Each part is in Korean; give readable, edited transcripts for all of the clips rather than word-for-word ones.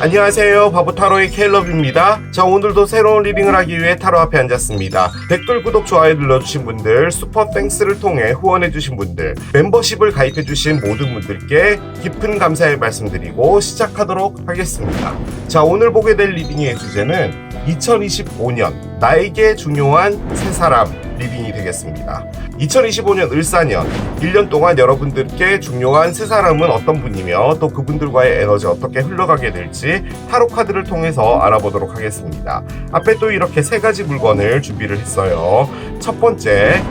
안녕하세요, 바보타로의 켈럽입니다. 자, 오늘도 새로운 리딩을 하기 위해 타로 앞에 앉았습니다. 댓글, 구독, 좋아요 눌러주신 분들, 슈퍼 땡스를 통해 후원해주신 분들, 멤버십을 가입해주신 모든 분들께 깊은 감사의 말씀드리고 시작하도록 하겠습니다. 자, 오늘 보게 될 리딩의 주제는 2025년 나에게 중요한 세 사람 리딩이 되겠습니다. 2025년 을사년 1년 동안 여러분들께 중요한 세 사람은 어떤 분이며 또 그분들과의 에너지 어떻게 흘러가게 될지 타로 카드를 통해서 알아보도록 하겠습니다. 앞에 또 이렇게 세 가지 물건을 준비를 했어요. 첫 번째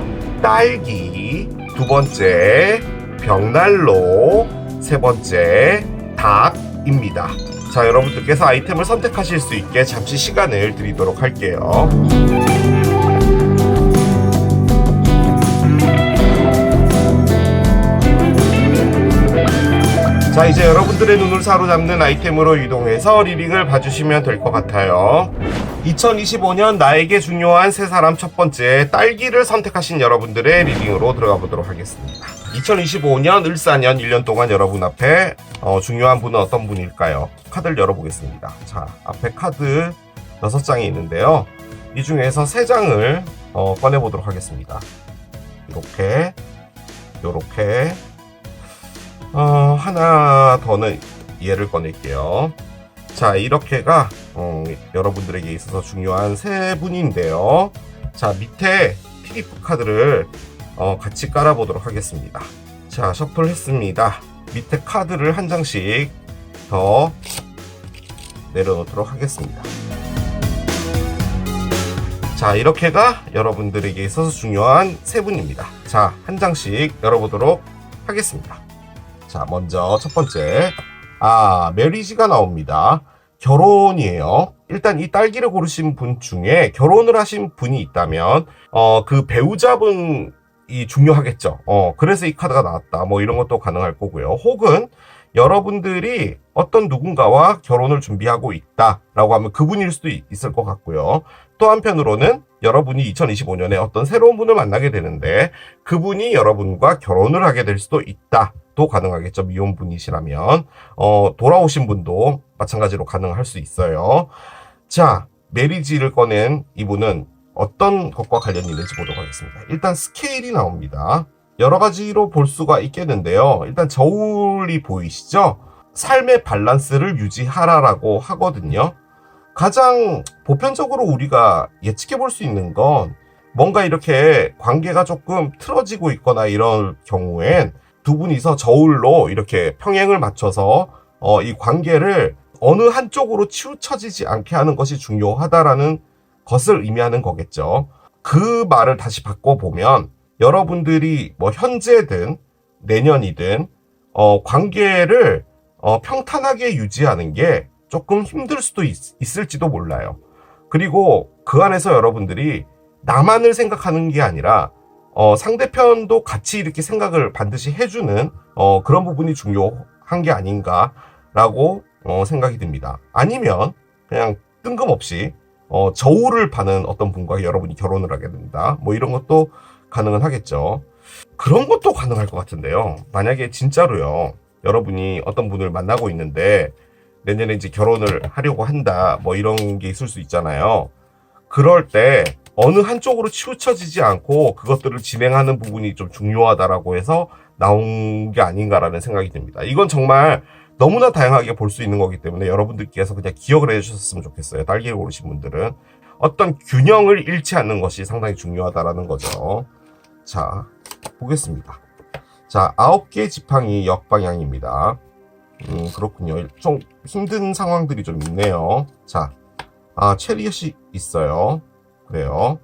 딸기, 두 번째 벽난로, 세 번째 닭입니다. 자, 여러분들께서 아이템을 선택하실 수 있게 잠시 시간을 드리도록 할게요. 자, 이제 여러분들의 눈을 사로잡는 아이템으로 이동해서 리딩을 봐주시면 될 것 같아요. 2025년 나에게 중요한 세 사람 첫 번째 딸기를 선택하신 여러분들의 리딩으로 들어가 보도록 하겠습니다. 2025년 을사년 1년 동안 여러분 앞에 중요한 분은 어떤 분일까요? 카드를 열어보겠습니다. 자, 앞에 카드 6장이 있는데요. 이 중에서 3장을 꺼내보도록 하겠습니다. 이렇게 하나 더는 얘를 꺼낼게요. 자, 이렇게가 여러분들에게 있어서 중요한 세 분인데요. 자, 밑에 PDF 카드를 같이 깔아보도록 하겠습니다. 자, 셔플 했습니다. 밑에 카드를 한 장씩 더 내려놓도록 하겠습니다. 자, 이렇게가 여러분들에게 있어서 중요한 세 분입니다. 자, 한 장씩 열어보도록 하겠습니다. 자, 먼저 첫 번째, 메리지가 나옵니다. 결혼이에요. 일단 이 딸기를 고르신 분 중에 결혼을 하신 분이 있다면 그 배우자분이 중요하겠죠. 그래서 이 카드가 나왔다, 뭐 이런 것도 가능할 거고요. 혹은 여러분들이 어떤 누군가와 결혼을 준비하고 있다라고 하면 그분일 수도 있을 것 같고요. 또 한편으로는 여러분이 2025년에 어떤 새로운 분을 만나게 되는데 그분이 여러분과 결혼을 하게 될 수도 있다. 도 가능하겠죠. 미혼분이시라면 돌아오신 분도 마찬가지로 가능할 수 있어요. 자, 메리지를 꺼낸 이분은 어떤 것과 관련이 있는지 보도록 하겠습니다. 일단 스케일이 나옵니다. 여러 가지로 볼 수가 있겠는데요. 일단 저울이 보이시죠? 삶의 밸런스를 유지하라라고 하거든요. 가장 보편적으로 우리가 예측해 볼 수 있는 건 뭔가 이렇게 관계가 조금 틀어지고 있거나 이런 경우엔 두 분이서 저울로 이렇게 평행을 맞춰서 이 관계를 어느 한쪽으로 치우쳐지지 않게 하는 것이 중요하다라는 것을 의미하는 거겠죠. 그 말을 다시 바꿔보면 여러분들이 뭐 현재든 내년이든 관계를 평탄하게 유지하는 게 조금 힘들 수도 있을지도 몰라요. 그리고 그 안에서 여러분들이 나만을 생각하는 게 아니라 상대편도 같이 이렇게 생각을 반드시 해주는 그런 부분이 중요한 게 아닌가라고 생각이 듭니다. 아니면 그냥 뜬금없이 저울을 파는 어떤 분과 여러분이 결혼을 하게 된다, 뭐 이런 것도 가능은 하겠죠. 그런 것도 가능할 것 같은데요. 만약에 진짜로요, 여러분이 어떤 분을 만나고 있는데 내년에 이제 결혼을 하려고 한다, 뭐 이런 게 있을 수 있잖아요. 그럴 때 어느 한쪽으로 치우쳐지지 않고 그것들을 진행하는 부분이 좀 중요하다라고 해서 나온 게 아닌가라는 생각이 듭니다. 이건 정말 너무나 다양하게 볼 수 있는 거기 때문에 여러분들께서 그냥 기억을 해주셨으면 좋겠어요. 딸기를 고르신 분들은 어떤 균형을 잃지 않는 것이 상당히 중요하다라는 거죠. 자, 보겠습니다. 자, 9개의 지팡이 역방향입니다. 그렇군요. 좀 힘든 상황들이 좀 있네요. 자, 체리엇이 있어요. 그래요.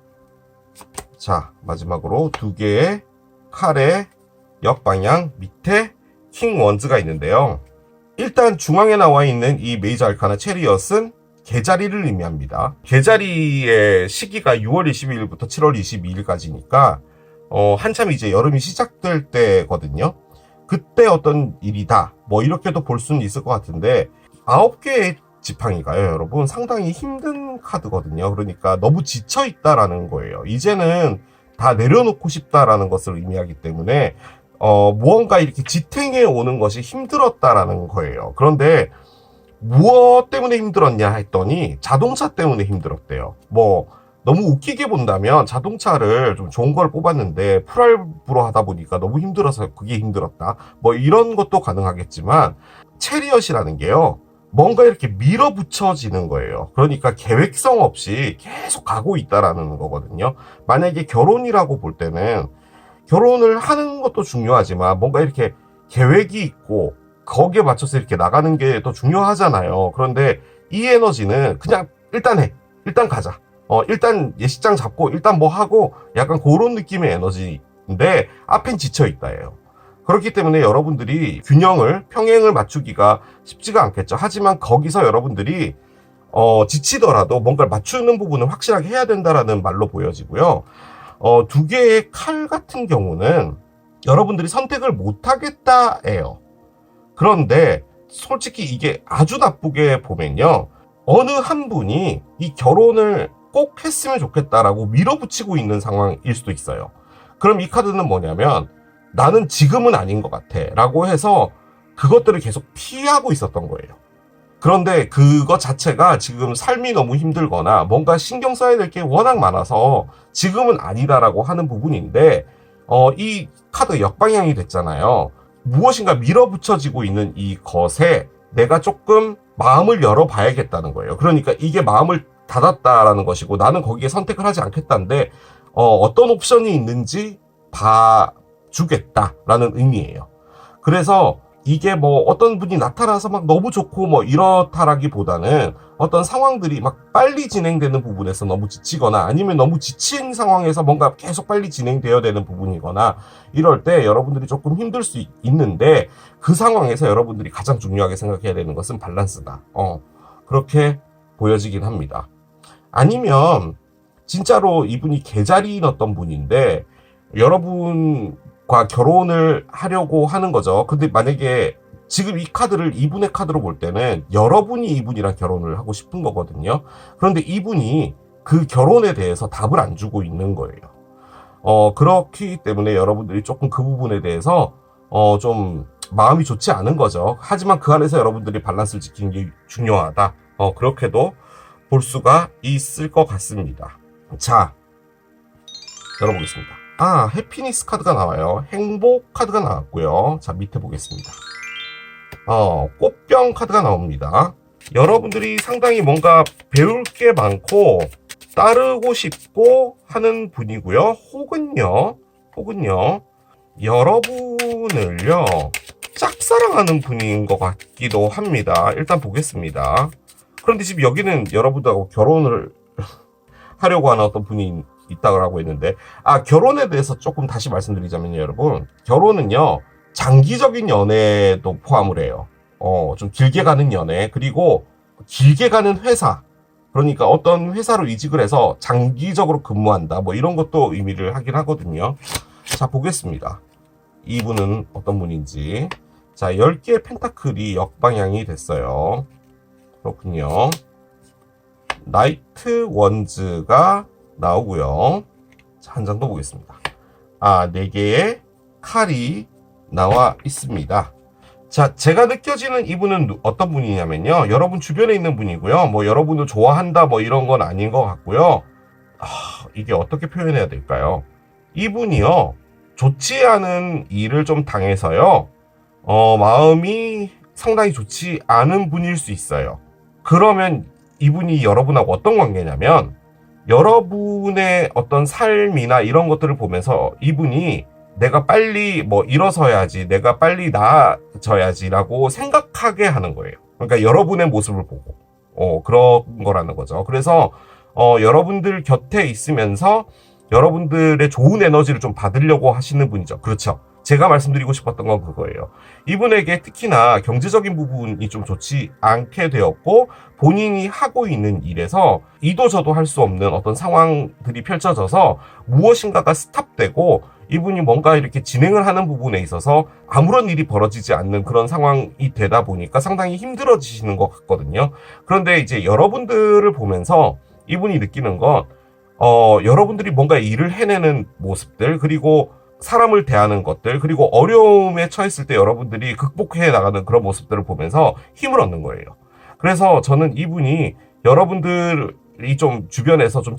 자, 마지막으로 2개의 칼의 역방향 밑에 킹 원즈가 있는데요. 일단 중앙에 나와 있는 이 메이저 알카나 체리엇은 개자리를 의미합니다. 개자리의 시기가 6월 22일부터 7월 22일까지니까 한참 이제 여름이 시작될 때거든요. 그때 어떤 일이다, 뭐 이렇게도 볼 수는 있을 것 같은데 9개의 지팡이가요, 여러분, 상당히 힘든 카드거든요. 그러니까 너무 지쳐있다라는 거예요. 이제는 다 내려놓고 싶다라는 것을 의미하기 때문에 무언가 이렇게 지탱해 오는 것이 힘들었다라는 거예요. 그런데 무엇 때문에 힘들었냐 했더니 자동차 때문에 힘들었대요. 뭐 너무 웃기게 본다면 자동차를 좀 좋은 걸 뽑았는데 풀할부로 하다 보니까 너무 힘들어서 그게 힘들었다. 뭐 이런 것도 가능하겠지만 체리엇이라는 게요. 뭔가 이렇게 밀어붙여지는 거예요. 그러니까 계획성 없이 계속 가고 있다라는 거거든요. 만약에 결혼이라고 볼 때는 결혼을 하는 것도 중요하지만 뭔가 이렇게 계획이 있고 거기에 맞춰서 이렇게 나가는 게 더 중요하잖아요. 그런데 이 에너지는 그냥 일단 해. 일단 가자. 일단 예식장 잡고 일단 뭐 하고 약간 그런 느낌의 에너지인데 앞엔 지쳐 있다예요. 그렇기 때문에 여러분들이 균형을 평행을 맞추기가 쉽지가 않겠죠. 하지만 거기서 여러분들이 지치더라도 뭔가를 맞추는 부분은 확실하게 해야 된다라는 말로 보여지고요. 두 개의 칼 같은 경우는 여러분들이 선택을 못 하겠다예요. 그런데 솔직히 이게 아주 나쁘게 보면요. 어느 한 분이 이 결혼을 꼭 했으면 좋겠다라고 밀어붙이고 있는 상황일 수도 있어요. 그럼 이 카드는 뭐냐면 나는 지금은 아닌 것 같아 라고 해서 그것들을 계속 피하고 있었던 거예요. 그런데 그것 자체가 지금 삶이 너무 힘들거나 뭔가 신경 써야 될 게 워낙 많아서 지금은 아니다라고 하는 부분인데 이 카드 역방향이 됐잖아요. 무엇인가 밀어붙여지고 있는 이 것에 내가 조금 마음을 열어봐야겠다는 거예요. 그러니까 이게 마음을 닫았다라는 것이고 나는 거기에 선택을 하지 않겠다는데 어떤 옵션이 있는지 봐주겠다라는 의미예요. 그래서 이게 뭐 어떤 분이 나타나서 막 너무 좋고 뭐 이렇다라기보다는 어떤 상황들이 막 빨리 진행되는 부분에서 너무 지치거나 아니면 너무 지친 상황에서 뭔가 계속 빨리 진행되어야 되는 부분이거나 이럴 때 여러분들이 조금 힘들 수 있는데 그 상황에서 여러분들이 가장 중요하게 생각해야 되는 것은 밸런스다. 그렇게 보여지긴 합니다. 아니면 진짜로 이분이 개자리인 어떤 분인데 여러분과 결혼을 하려고 하는 거죠. 근데 만약에 지금 이 카드를 이분의 카드로 볼 때는 여러분이 이분이랑 결혼을 하고 싶은 거거든요. 그런데 이분이 그 결혼에 대해서 답을 안 주고 있는 거예요. 그렇기 때문에 여러분들이 조금 그 부분에 대해서 좀 마음이 좋지 않은 거죠. 하지만 그 안에서 여러분들이 밸런스를 지키는 게 중요하다. 그렇게도 볼 수가 있을 것 같습니다. 자, 열어보겠습니다. 해피니스 카드가 나와요. 행복 카드가 나왔고요. 자, 밑에 보겠습니다. 꽃병 카드가 나옵니다. 여러분들이 상당히 뭔가 배울 게 많고 따르고 싶고 하는 분이고요. 혹은요, 여러분을요, 짝사랑하는 분인 것 같기도 합니다. 일단 보겠습니다. 그런데 지금 여기는 여러분들하고 결혼을 하려고 하는 어떤 분이 있다고 했는데, 결혼에 대해서 조금 다시 말씀드리자면요, 여러분. 결혼은요, 장기적인 연애도 포함을 해요. 좀 길게 가는 연애, 그리고 길게 가는 회사. 그러니까 어떤 회사로 이직을 해서 장기적으로 근무한다. 뭐 이런 것도 의미를 하긴 하거든요. 자, 보겠습니다. 이분은 어떤 분인지. 자, 10개의 펜타클이 역방향이 됐어요. 그렇군요. 나이트 원즈가 나오고요. 자, 한 장 더 보겠습니다. 4개의 칼이 나와 있습니다. 자, 제가 느껴지는 이분은 어떤 분이냐면요. 여러분 주변에 있는 분이고요. 뭐 여러분을 좋아한다 뭐 이런 건 아닌 것 같고요. 이게 어떻게 표현해야 될까요? 이분이요. 좋지 않은 일을 좀 당해서요. 마음이 상당히 좋지 않은 분일 수 있어요. 그러면 이분이 여러분하고 어떤 관계냐면 여러분의 어떤 삶이나 이런 것들을 보면서 이분이 내가 빨리 뭐 일어서야지, 내가 빨리 나아져야지라고 생각하게 하는 거예요. 그러니까 여러분의 모습을 보고 그런 거라는 거죠. 그래서 여러분들 곁에 있으면서 여러분들의 좋은 에너지를 좀 받으려고 하시는 분이죠. 그렇죠. 제가 말씀드리고 싶었던 건 그거예요. 이분에게 특히나 경제적인 부분이 좀 좋지 않게 되었고 본인이 하고 있는 일에서 이도저도 할 수 없는 어떤 상황들이 펼쳐져서 무엇인가가 스탑되고 이분이 뭔가 이렇게 진행을 하는 부분에 있어서 아무런 일이 벌어지지 않는 그런 상황이 되다 보니까 상당히 힘들어지시는 것 같거든요. 그런데 이제 여러분들을 보면서 이분이 느끼는 건 여러분들이 뭔가 일을 해내는 모습들, 그리고 사람을 대하는 것들, 그리고 어려움에 처했을 때 여러분들이 극복해 나가는 그런 모습들을 보면서 힘을 얻는 거예요. 그래서 저는 이분이 여러분들이 좀 주변에서 좀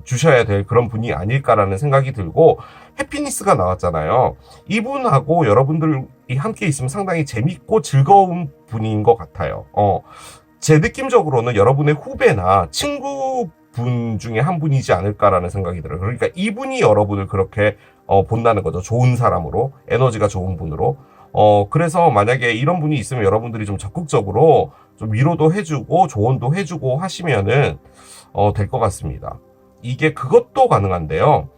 주셔야 될 그런 분이 아닐까라는 생각이 들고, 해피니스가 나왔잖아요. 이분하고 여러분들이 함께 있으면 상당히 재밌고 즐거운 분인 것 같아요. 제 느낌적으로는 여러분의 후배나 친구분 중에 한 분이지 않을까라는 생각이 들어요. 그러니까 이분이 여러분을 그렇게 본다는 거죠. 좋은 사람으로, 에너지가 좋은 분으로. 그래서 만약에 이런 분이 있으면 여러분들이 좀 적극적으로 좀 위로도 해주고 조언도 해주고 하시면은 될 것 같습니다. 이게 그것도 가능한데요.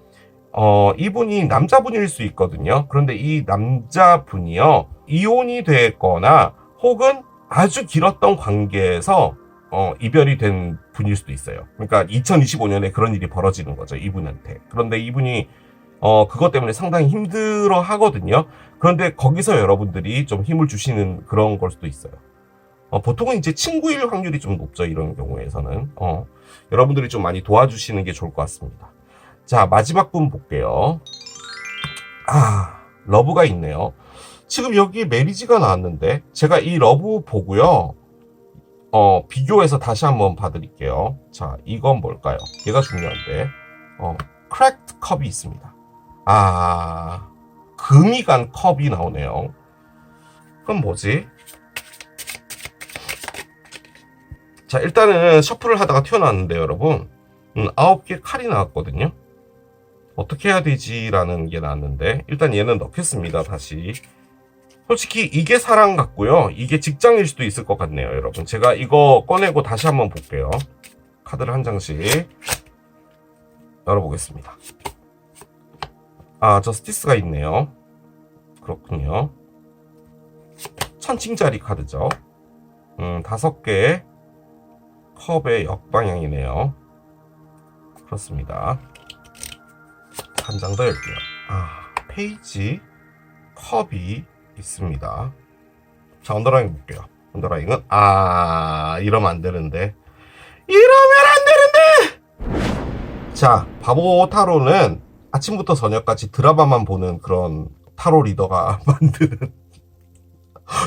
이분이 남자분일 수 있거든요. 그런데 이 남자분이요, 이혼이 됐거나 혹은 아주 길었던 관계에서 이별이 된 분일 수도 있어요. 그러니까 2025년에 그런 일이 벌어지는 거죠, 이분한테. 그런데 이분이 그것 때문에 상당히 힘들어 하거든요. 그런데 거기서 여러분들이 좀 힘을 주시는 그런 걸 수도 있어요. 보통은 이제 친구일 확률이 좀 높죠, 이런 경우에서는. 여러분들이 좀 많이 도와주시는 게 좋을 것 같습니다. 자, 마지막 분 볼게요. 러브가 있네요. 지금 여기 메리지가 나왔는데, 제가 이 러브 보고요, 비교해서 다시 한번 봐드릴게요. 자, 이건 뭘까요? 얘가 중요한데, 크랙트 컵이 있습니다. 금이 간 컵이 나오네요. 그럼 뭐지? 자, 일단은 셔플을 하다가 튀어나왔는데요, 여러분. 9개 칼이 나왔거든요. 어떻게 해야 되지라는 게 나왔는데, 일단 얘는 넣겠습니다, 다시. 솔직히 이게 사랑 같고요. 이게 직장일 수도 있을 것 같네요, 여러분. 제가 이거 꺼내고 다시 한번 볼게요. 카드를 한 장씩 열어보겠습니다. 저스티스가 있네요. 그렇군요. 1000칭짜리 카드죠. 5개 컵의 역방향이네요. 그렇습니다. 한 장 더 열게요. 페이지 컵이 있습니다. 자, 언더라인 볼게요. 언더라인은 이러면 안 되는데. 자, 바보 타로는 아침부터 저녁까지 드라마만 보는 그런 타로 리더가 만드는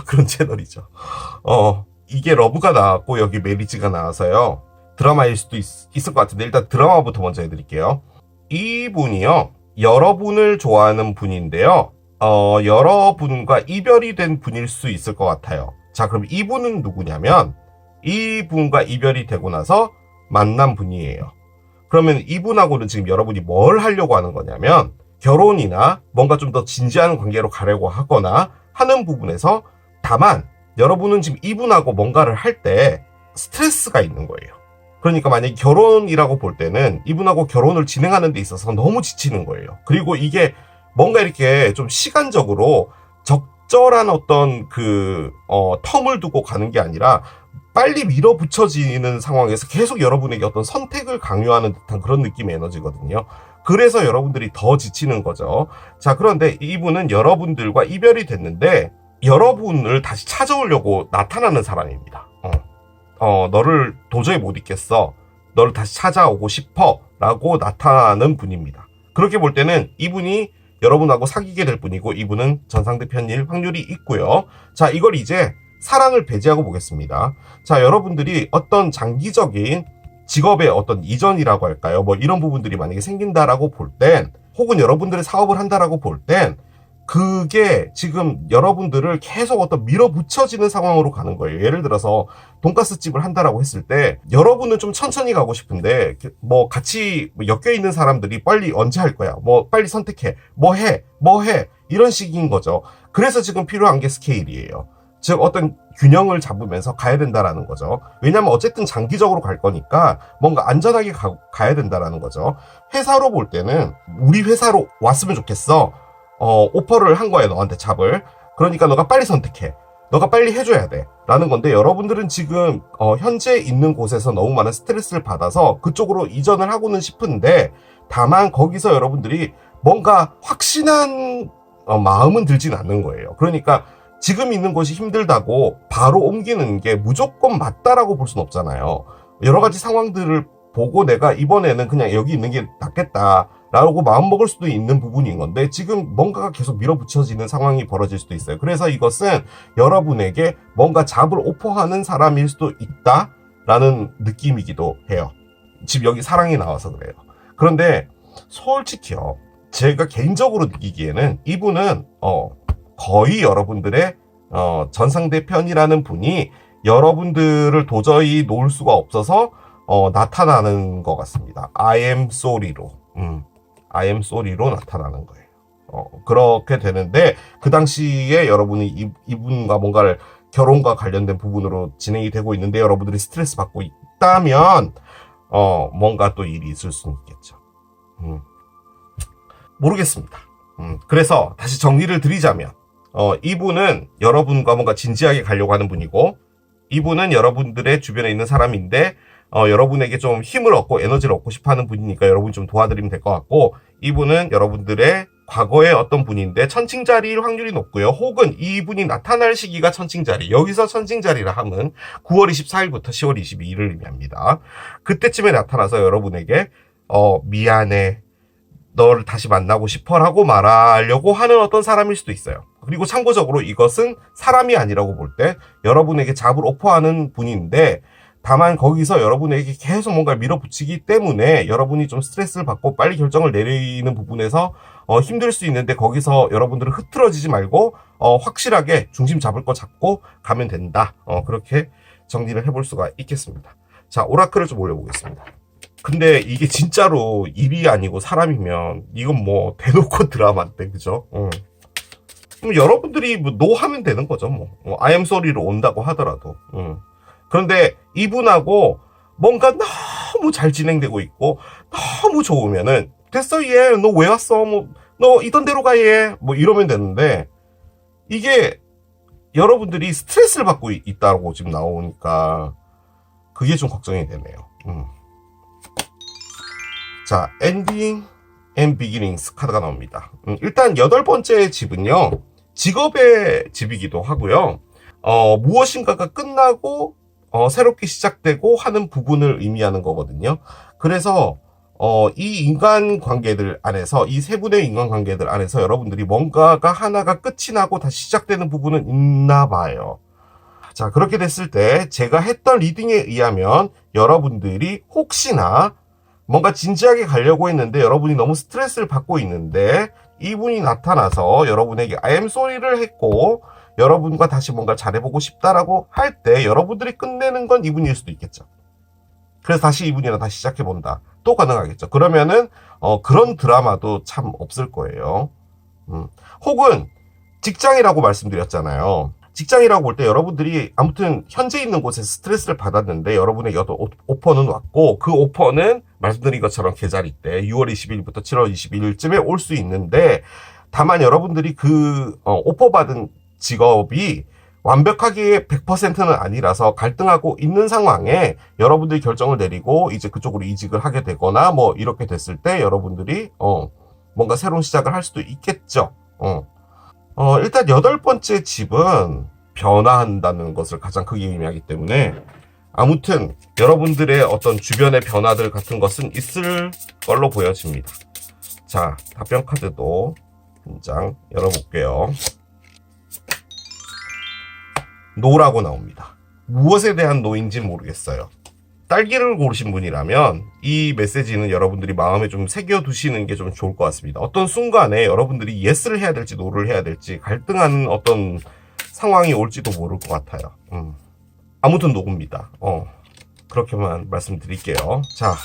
그런 채널이죠. 이게 러브가 나왔고 여기 메리지가 나와서요, 드라마일 수도 있을 것 같은데, 일단 드라마부터 먼저 해드릴게요. 이분이요, 여러분을 좋아하는 분인데요, 여러분과 이별이 된 분일 수 있을 것 같아요. 자, 그럼 이분은 누구냐면, 이분과 이별이 되고 나서 만난 분이에요. 그러면 이분하고는 지금 여러분이 뭘 하려고 하는 거냐면, 결혼이나 뭔가 좀 더 진지한 관계로 가려고 하거나 하는 부분에서, 다만 여러분은 지금 이분하고 뭔가를 할 때 스트레스가 있는 거예요. 그러니까 만약에 결혼이라고 볼 때는 이분하고 결혼을 진행하는 데 있어서 너무 지치는 거예요. 그리고 이게 뭔가 이렇게 좀 시간적으로 적절한 어떤 텀을 두고 가는 게 아니라 빨리 밀어붙여지는 상황에서 계속 여러분에게 어떤 선택을 강요하는 듯한 그런 느낌의 에너지거든요. 그래서 여러분들이 더 지치는 거죠. 자, 그런데 이분은 여러분들과 이별이 됐는데 여러분을 다시 찾아오려고 나타나는 사람입니다. 너를 도저히 못 있겠어, 너를 다시 찾아오고 싶어 라고 나타나는 분입니다. 그렇게 볼 때는 이분이 여러분하고 사귀게 될 분이고, 이분은 전상대편일 확률이 있고요. 자, 이걸 이제 사랑을 배제하고 보겠습니다. 자, 여러분들이 어떤 장기적인 직업의 어떤 이전이라고 할까요? 뭐 이런 부분들이 만약에 생긴다라고 볼 땐, 혹은 여러분들의 사업을 한다라고 볼 땐, 그게 지금 여러분들을 계속 어떤 밀어붙여지는 상황으로 가는 거예요. 예를 들어서 돈가스 집을 한다라고 했을 때, 여러분은 좀 천천히 가고 싶은데 뭐 같이 엮여 있는 사람들이 빨리 언제 할 거야, 뭐 빨리 선택해, 뭐 해 이런 식인 거죠. 그래서 지금 필요한 게 스케일이에요. 즉 어떤 균형을 잡으면서 가야 된다라는 거죠. 왜냐면 어쨌든 장기적으로 갈 거니까 뭔가 안전하게 가야 된다라는 거죠. 회사로 볼 때는 우리 회사로 왔으면 좋겠어, 오퍼를 한 거야, 너한테 잡을. 그러니까 너가 빨리 선택해, 너가 빨리 해줘야 돼 라는 건데, 여러분들은 지금 현재 있는 곳에서 너무 많은 스트레스를 받아서 그쪽으로 이전을 하고는 싶은데, 다만 거기서 여러분들이 뭔가 확신한 마음은 들진 않는 거예요. 그러니까 지금 있는 곳이 힘들다고 바로 옮기는 게 무조건 맞다라고 볼 수는 없잖아요. 여러 가지 상황들을 보고 내가 이번에는 그냥 여기 있는 게 낫겠다 라고 마음먹을 수도 있는 부분인 건데 지금 뭔가가 계속 밀어붙여지는 상황이 벌어질 수도 있어요. 그래서 이것은 여러분에게 뭔가 잡을 오퍼하는 사람일 수도 있다라는 느낌이기도 해요. 지금 여기 사랑이 나와서 그래요. 그런데 솔직히요, 제가 개인적으로 느끼기에는 이분은 거의 여러분들의 전상대편이라는 분이 여러분들을 도저히 놓을 수가 없어서 나타나는 것 같습니다. I am sorry로. I am sorry로 나타나는 거예요. 그렇게 되는데 그 당시에 여러분이 이분과 뭔가를 결혼과 관련된 부분으로 진행이 되고 있는데 여러분들이 스트레스 받고 있다면 뭔가 또 일이 있을 수는 있겠죠. 모르겠습니다. 그래서 다시 정리를 드리자면 이분은 여러분과 뭔가 진지하게 가려고 하는 분이고 이분은 여러분들의 주변에 있는 사람인데 여러분에게 좀 힘을 얻고 에너지를 얻고 싶어하는 분이니까 여러분이 좀 도와드리면 될 것 같고 이분은 여러분들의 과거의 어떤 분인데 천칭자리일 확률이 높고요. 혹은 이분이 나타날 시기가 천칭자리. 여기서 천칭자리라 함은 9월 24일부터 10월 22일을 의미합니다. 그때쯤에 나타나서 여러분에게 미안해. 너를 다시 만나고 싶어라고 말하려고 하는 어떤 사람일 수도 있어요. 그리고 참고적으로 이것은 사람이 아니라고 볼 때 여러분에게 잡을 오퍼하는 분인데 다만 거기서 여러분에게 계속 뭔가 밀어붙이기 때문에 여러분이 좀 스트레스를 받고 빨리 결정을 내리는 부분에서 힘들 수 있는데 거기서 여러분들은 흐트러지지 말고 확실하게 중심 잡을 거 잡고 가면 된다. 그렇게 정리를 해볼 수가 있겠습니다. 자, 오라클을 좀 올려보겠습니다. 근데 이게 진짜로 일이 아니고 사람이면 이건 뭐 대놓고 드라마인데, 그죠? 그럼 여러분들이 뭐 노 하면 되는 거죠. 뭐 I am sorry로 온다고 하더라도. 그런데 이분하고 뭔가 너무 잘 진행되고 있고 너무 좋으면은 됐어 얘 너 왜 왔어 뭐 너 이던 대로 가 얘 뭐 이러면 되는데 이게 여러분들이 스트레스를 받고 있다고 지금 나오니까 그게 좀 걱정이 되네요. 자, 엔딩 앤 비기닝스 카드가 나옵니다. 일단 8번째 집은요 직업의 집이기도 하고요. 무엇인가가 끝나고 새롭게 시작되고 하는 부분을 의미하는 거거든요. 그래서 이 인간관계들 안에서 이 세 분의 인간관계들 안에서 여러분들이 뭔가가 하나가 끝이 나고 다시 시작되는 부분은 있나 봐요. 자, 그렇게 됐을 때 제가 했던 리딩에 의하면 여러분들이 혹시나 뭔가 진지하게 가려고 했는데 여러분이 너무 스트레스를 받고 있는데 이분이 나타나서 여러분에게 I am sorry를 했고 여러분과 다시 뭔가 잘해보고 싶다라고 할 때 여러분들이 끝내는 건 이분일 수도 있겠죠. 그래서 다시 이분이랑 다시 시작해본다. 또 가능하겠죠. 그러면은 그런 드라마도 참 없을 거예요. 혹은 직장이라고 말씀드렸잖아요. 직장이라고 볼 때 여러분들이 아무튼 현재 있는 곳에서 스트레스를 받았는데 여러분에게 어떤 오퍼는 왔고 그 오퍼는 말씀드린 것처럼 계좌리 때 6월 20일부터 7월 22일쯤에 올 수 있는데 다만 여러분들이 그 오퍼 받은 직업이 완벽하게 100%는 아니라서 갈등하고 있는 상황에 여러분들이 결정을 내리고 이제 그쪽으로 이직을 하게 되거나 뭐 이렇게 됐을 때 여러분들이 뭔가 새로운 시작을 할 수도 있겠죠. 일단 8번째 집은 변화한다는 것을 가장 크게 의미하기 때문에 아무튼 여러분들의 어떤 주변의 변화들 같은 것은 있을 걸로 보여집니다. 자, 답변 카드도 한 장 열어볼게요. 노라고 나옵니다. 무엇에 대한 노인지 모르겠어요. 딸기를 고르신 분이라면 이 메시지는 여러분들이 마음에 좀 새겨두시는 게 좀 좋을 것 같습니다. 어떤 순간에 여러분들이 예스를 해야 될지 노를 해야 될지 갈등하는 어떤 상황이 올지도 모를 것 같아요. 아무튼 노입니다. 그렇게만 말씀드릴게요. 자,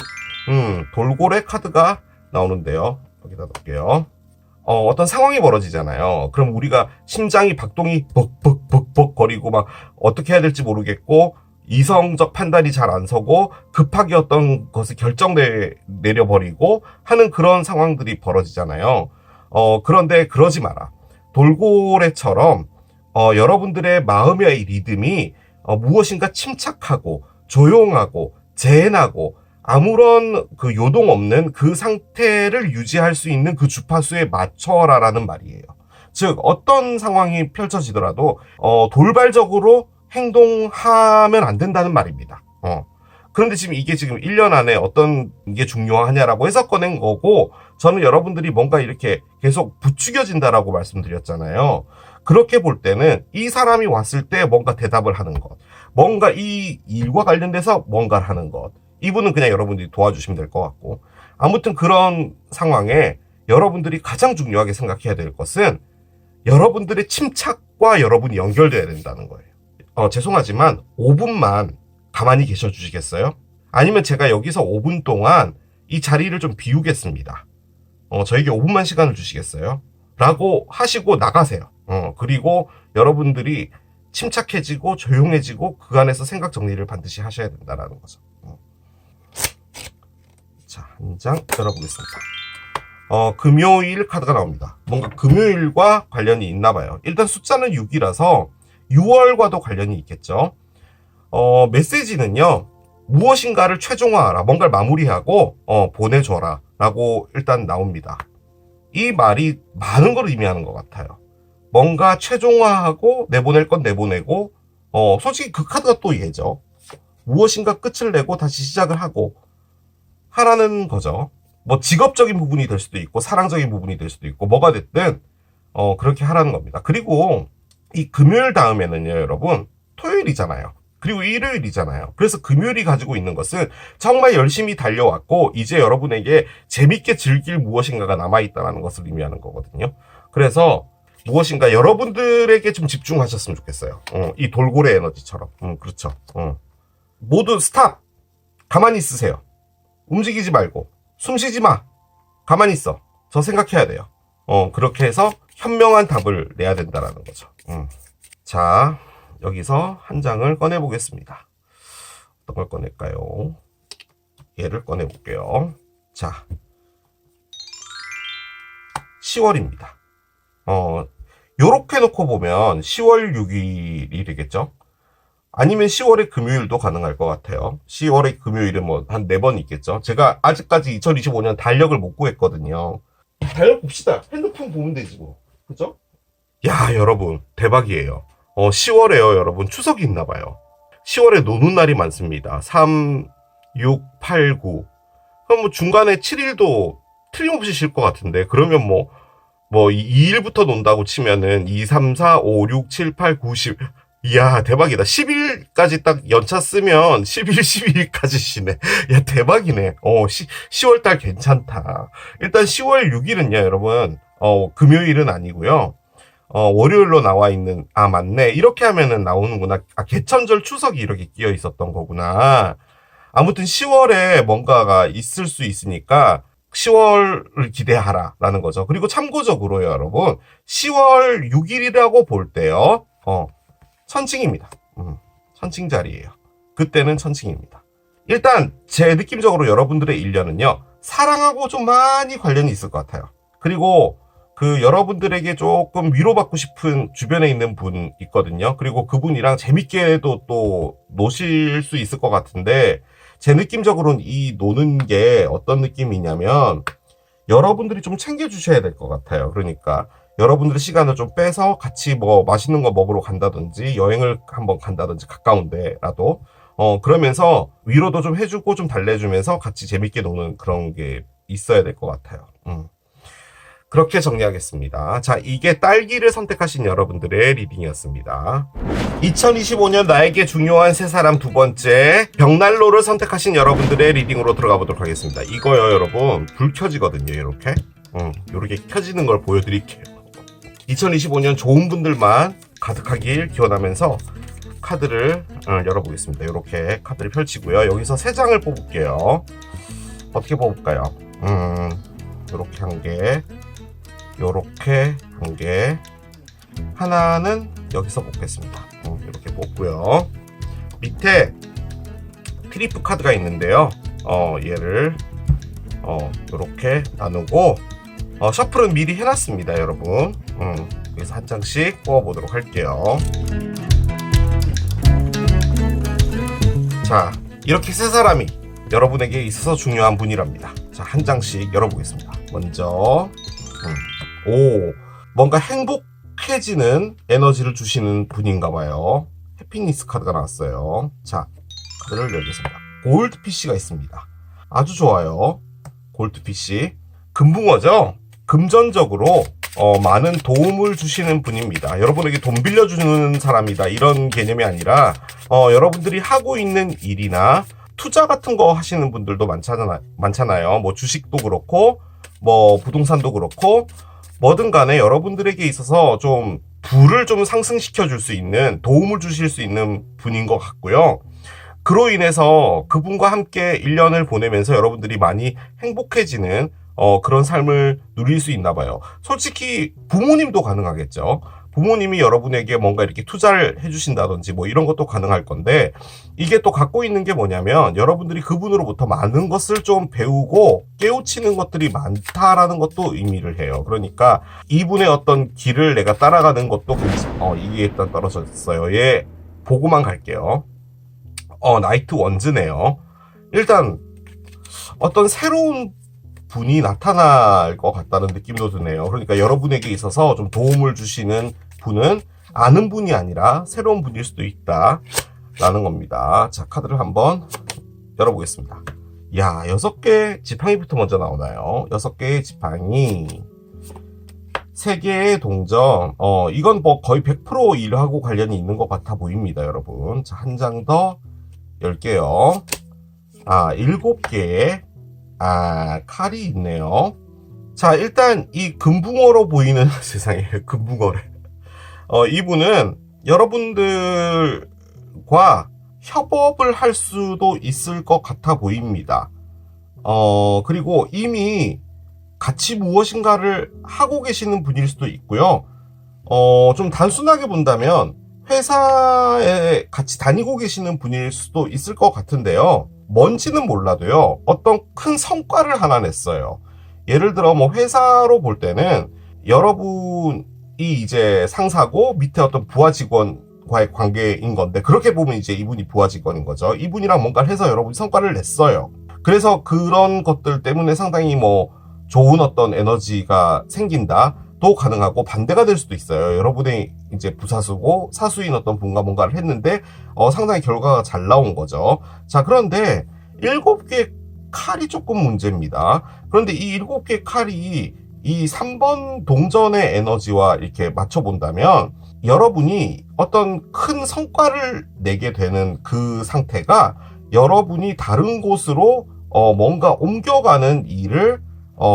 돌고래 카드가 나오는데요. 여기다 놓을게요. 어떤 상황이 벌어지잖아요. 그럼 우리가 심장이 박동이 벅벅벅벅 거리고 막 어떻게 해야 될지 모르겠고 이성적 판단이 잘 안 서고 급하게 어떤 것을 내려버리고 하는 그런 상황들이 벌어지잖아요. 그런데 그러지 마라. 돌고래처럼 여러분들의 마음의 리듬이 무엇인가 침착하고 조용하고 젠하고 아무런 그 요동 없는 그 상태를 유지할 수 있는 그 주파수에 맞춰라라는 말이에요. 즉 어떤 상황이 펼쳐지더라도 돌발적으로 행동하면 안 된다는 말입니다. 그런데 지금 이게 지금 1년 안에 어떤 게 중요하냐라고 해서 꺼낸 거고, 저는 여러분들이 뭔가 이렇게 계속 부추겨진다라고 말씀드렸잖아요. 그렇게 볼 때는 이 사람이 왔을 때 뭔가 대답을 하는 것, 뭔가 이 일과 관련돼서 뭔가를 하는 것, 이분은 그냥 여러분들이 도와주시면 될 것 같고, 아무튼 그런 상황에 여러분들이 가장 중요하게 생각해야 될 것은 여러분들의 침착과 여러분이 연결돼야 된다는 거예요. 죄송하지만 5분만 가만히 계셔 주시겠어요? 아니면 제가 여기서 5분 동안 이 자리를 좀 비우겠습니다. 저에게 5분만 시간을 주시겠어요? 라고 하시고 나가세요. 그리고 여러분들이 침착해지고 조용해지고 그 안에서 생각 정리를 반드시 하셔야 된다는 거죠. 자, 한 장 열어보겠습니다. 금요일 카드가 나옵니다. 뭔가 금요일과 관련이 있나 봐요. 일단 숫자는 6이라서 6월과도 관련이 있겠죠. 메시지는요, 무엇인가를 최종화하라, 뭔가를 마무리하고 보내줘라 라고 일단 나옵니다. 이 말이 많은 걸 의미하는 것 같아요. 뭔가 최종화하고 내보낼 건 내보내고, 솔직히 그 카드가 또 얘죠. 무엇인가 끝을 내고 다시 시작을 하고 하라는 거죠. 뭐 직업적인 부분이 될 수도 있고 사랑적인 부분이 될 수도 있고 뭐가 됐든 그렇게 하라는 겁니다. 그리고 이 금요일 다음에는요, 여러분, 토요일이잖아요. 그리고 일요일이잖아요. 그래서 금요일이 가지고 있는 것은 정말 열심히 달려왔고 이제 여러분에게 재밌게 즐길 무엇인가가 남아있다는 것을 의미하는 거거든요. 그래서 무엇인가 여러분들에게 좀 집중하셨으면 좋겠어요. 이 돌고래 에너지처럼. 그렇죠. 모두 스탑! 가만히 있으세요. 움직이지 말고. 숨 쉬지 마. 가만히 있어. 저 생각해야 돼요. 그렇게 해서 현명한 답을 내야 된다는 거죠. 자, 여기서 한 장을 꺼내 보겠습니다. 어떤 걸 꺼낼까요? 얘를 꺼내 볼게요. 자, 10월입니다. 요렇게 놓고 보면 10월 6일이 되겠죠? 아니면 10월의 금요일도 가능할 것 같아요. 10월의 금요일은 뭐 한 4번 있겠죠. 제가 아직까지 2025년 달력을 못 구했거든요. 달력 봅시다. 핸드폰 보면 되지 뭐. 그죠? 야, 여러분, 대박이에요. 10월에요, 여러분. 추석이 있나 봐요. 10월에 노는 날이 많습니다. 3, 6, 8, 9. 그럼 뭐 중간에 7일도 틀림없이 쉴 것 같은데, 그러면 뭐 2일부터 논다고 치면은 2, 3, 4, 5, 6, 7, 8, 9, 10. 이야, 대박이다. 10일까지 딱 연차 쓰면 11, 12일까지 쉬네. 야, 대박이네. 10월달 괜찮다. 일단 10월 6일은요, 여러분, 금요일은 아니고요. 월요일로 나와 있는, 맞네. 이렇게 하면은 나오는구나. 개천절 추석이 이렇게 끼어 있었던 거구나. 아무튼 10월에 뭔가가 있을 수 있으니까 10월을 기대하라라는 거죠. 그리고 참고적으로요, 여러분. 10월 6일이라고 볼 때요. 천칭입니다. 천칭 자리예요. 그때는 천칭입니다. 일단 제 느낌적으로 여러분들의 1년은요. 사랑하고 좀 많이 관련이 있을 것 같아요. 그리고 그 여러분들에게 조금 위로받고 싶은 주변에 있는 분 있거든요. 그리고 그분이랑 재밌게도 또 노실 수 있을 것 같은데 제 느낌적으로는 이 노는 게 어떤 느낌이냐면 여러분들이 좀 챙겨주셔야 될 것 같아요. 그러니까 여러분들의 시간을 좀 빼서 같이 뭐 맛있는 거 먹으러 간다든지 여행을 한번 간다든지 가까운데라도 그러면서 위로도 좀 해주고 좀 달래주면서 같이 재밌게 노는 그런 게 있어야 될 것 같아요. 그렇게 정리하겠습니다. 자, 이게 딸기를 선택하신 여러분들의 리딩이었습니다. 2025년 나에게 중요한 세 사람 두 번째, 벽난로를 선택하신 여러분들의 리딩으로 들어가 보도록 하겠습니다. 이거요, 여러분. 불 켜지거든요, 이렇게. 이렇게 켜지는 걸 보여드릴게요. 2025년 좋은 분들만 가득하길 기원하면서 카드를 열어보겠습니다. 이렇게 카드를 펼치고요. 여기서 3장을 뽑을게요. 어떻게 뽑을까요? 이렇게 한 개, 요렇게 한 개, 하나는 여기서 뽑겠습니다. 이렇게 뽑고요. 밑에 트리프 카드가 있는데요. 얘를 이렇게 나누고 셔플은 미리 해놨습니다, 여러분. 그래서 한 장씩 뽑아보도록 할게요. 자, 이렇게 세 사람이 여러분에게 있어서 중요한 분이랍니다. 자, 한 장씩 열어보겠습니다. 먼저 뭔가 행복해지는 에너지를 주시는 분인가 봐요. 해피니스 카드가 나왔어요. 자, 카드를 열겠습니다. 골드피쉬가 있습니다. 아주 좋아요. 골드피쉬. 금붕어죠? 금전적으로 많은 도움을 주시는 분입니다. 여러분에게 돈 빌려주는 사람이다, 이런 개념이 아니라 여러분들이 하고 있는 일이나 투자 같은 거 하시는 분들도 많잖아요. 뭐 주식도 그렇고 뭐 부동산도 그렇고 뭐든 간에 여러분들에게 있어서 좀 부를 좀 상승시켜 줄 수 있는, 도움을 주실 수 있는 분인 것 같고요. 그로 인해서 그분과 함께 1년을 보내면서 여러분들이 많이 행복해지는 그런 삶을 누릴 수 있나 봐요. 솔직히 부모님도 가능하겠죠. 부모님이 여러분에게 뭔가 이렇게 투자를 해주신다든지 뭐 이런 것도 가능할 건데, 이게 또 갖고 있는 게 뭐냐면 여러분들이 그분으로부터 많은 것을 좀 배우고 깨우치는 것들이 많다라는 것도 의미를 해요. 그러니까 이분의 어떤 길을 내가 따라가는 것도 이게 일단 떨어졌어요. 얘 보고만 갈게요. 나이트 원즈네요. 일단 어떤 새로운 분이 나타날 것 같다는 느낌도 드네요. 그러니까 여러분에게 있어서 좀 도움을 주시는 분은 아는 분이 아니라 새로운 분일 수도 있다 라는 겁니다. 자, 카드를 한번 열어보겠습니다. 야, 6개 지팡이부터 먼저 나오나요? 6개의 지팡이, 3개의 동전. 이건 뭐 거의 100% 일하고 관련이 있는 것 같아 보입니다, 여러분. 자, 한 장 더 열게요. 7개의 칼이 있네요. 자, 일단 이 금붕어로 보이는 세상에 금붕어래. 이분은 여러분들과 협업을 할 수도 있을 것 같아 보입니다. 그리고 이미 같이 무엇인가를 하고 계시는 분일 수도 있고요. 좀 단순하게 본다면 회사에 같이 다니고 계시는 분일 수도 있을 것 같은데요. 뭔지는 몰라도요, 어떤 큰 성과를 하나 냈어요. 예를 들어 뭐 회사로 볼 때는 여러분이 이제 상사고 밑에 어떤 부하 직원과의 관계인 건데, 그렇게 보면 이제 이분이 부하 직원인 거죠. 이분이랑 뭔가를 해서 여러분이 성과를 냈어요. 그래서 그런 것들 때문에 상당히 뭐 좋은 어떤 에너지가 생긴다 도 가능하고, 반대가 될 수도 있어요. 여러분의 이제 부사수고 사수인 어떤 분과 뭔가를 했는데 상당히 결과가 잘 나온 거죠. 자, 그런데 7개 칼이 조금 문제입니다. 그런데 이 7개 칼이 이 3번 동전의 에너지와 이렇게 맞춰 본다면 여러분이 어떤 큰 성과를 내게 되는 그 상태가 여러분이 다른 곳으로 뭔가 옮겨가는 일을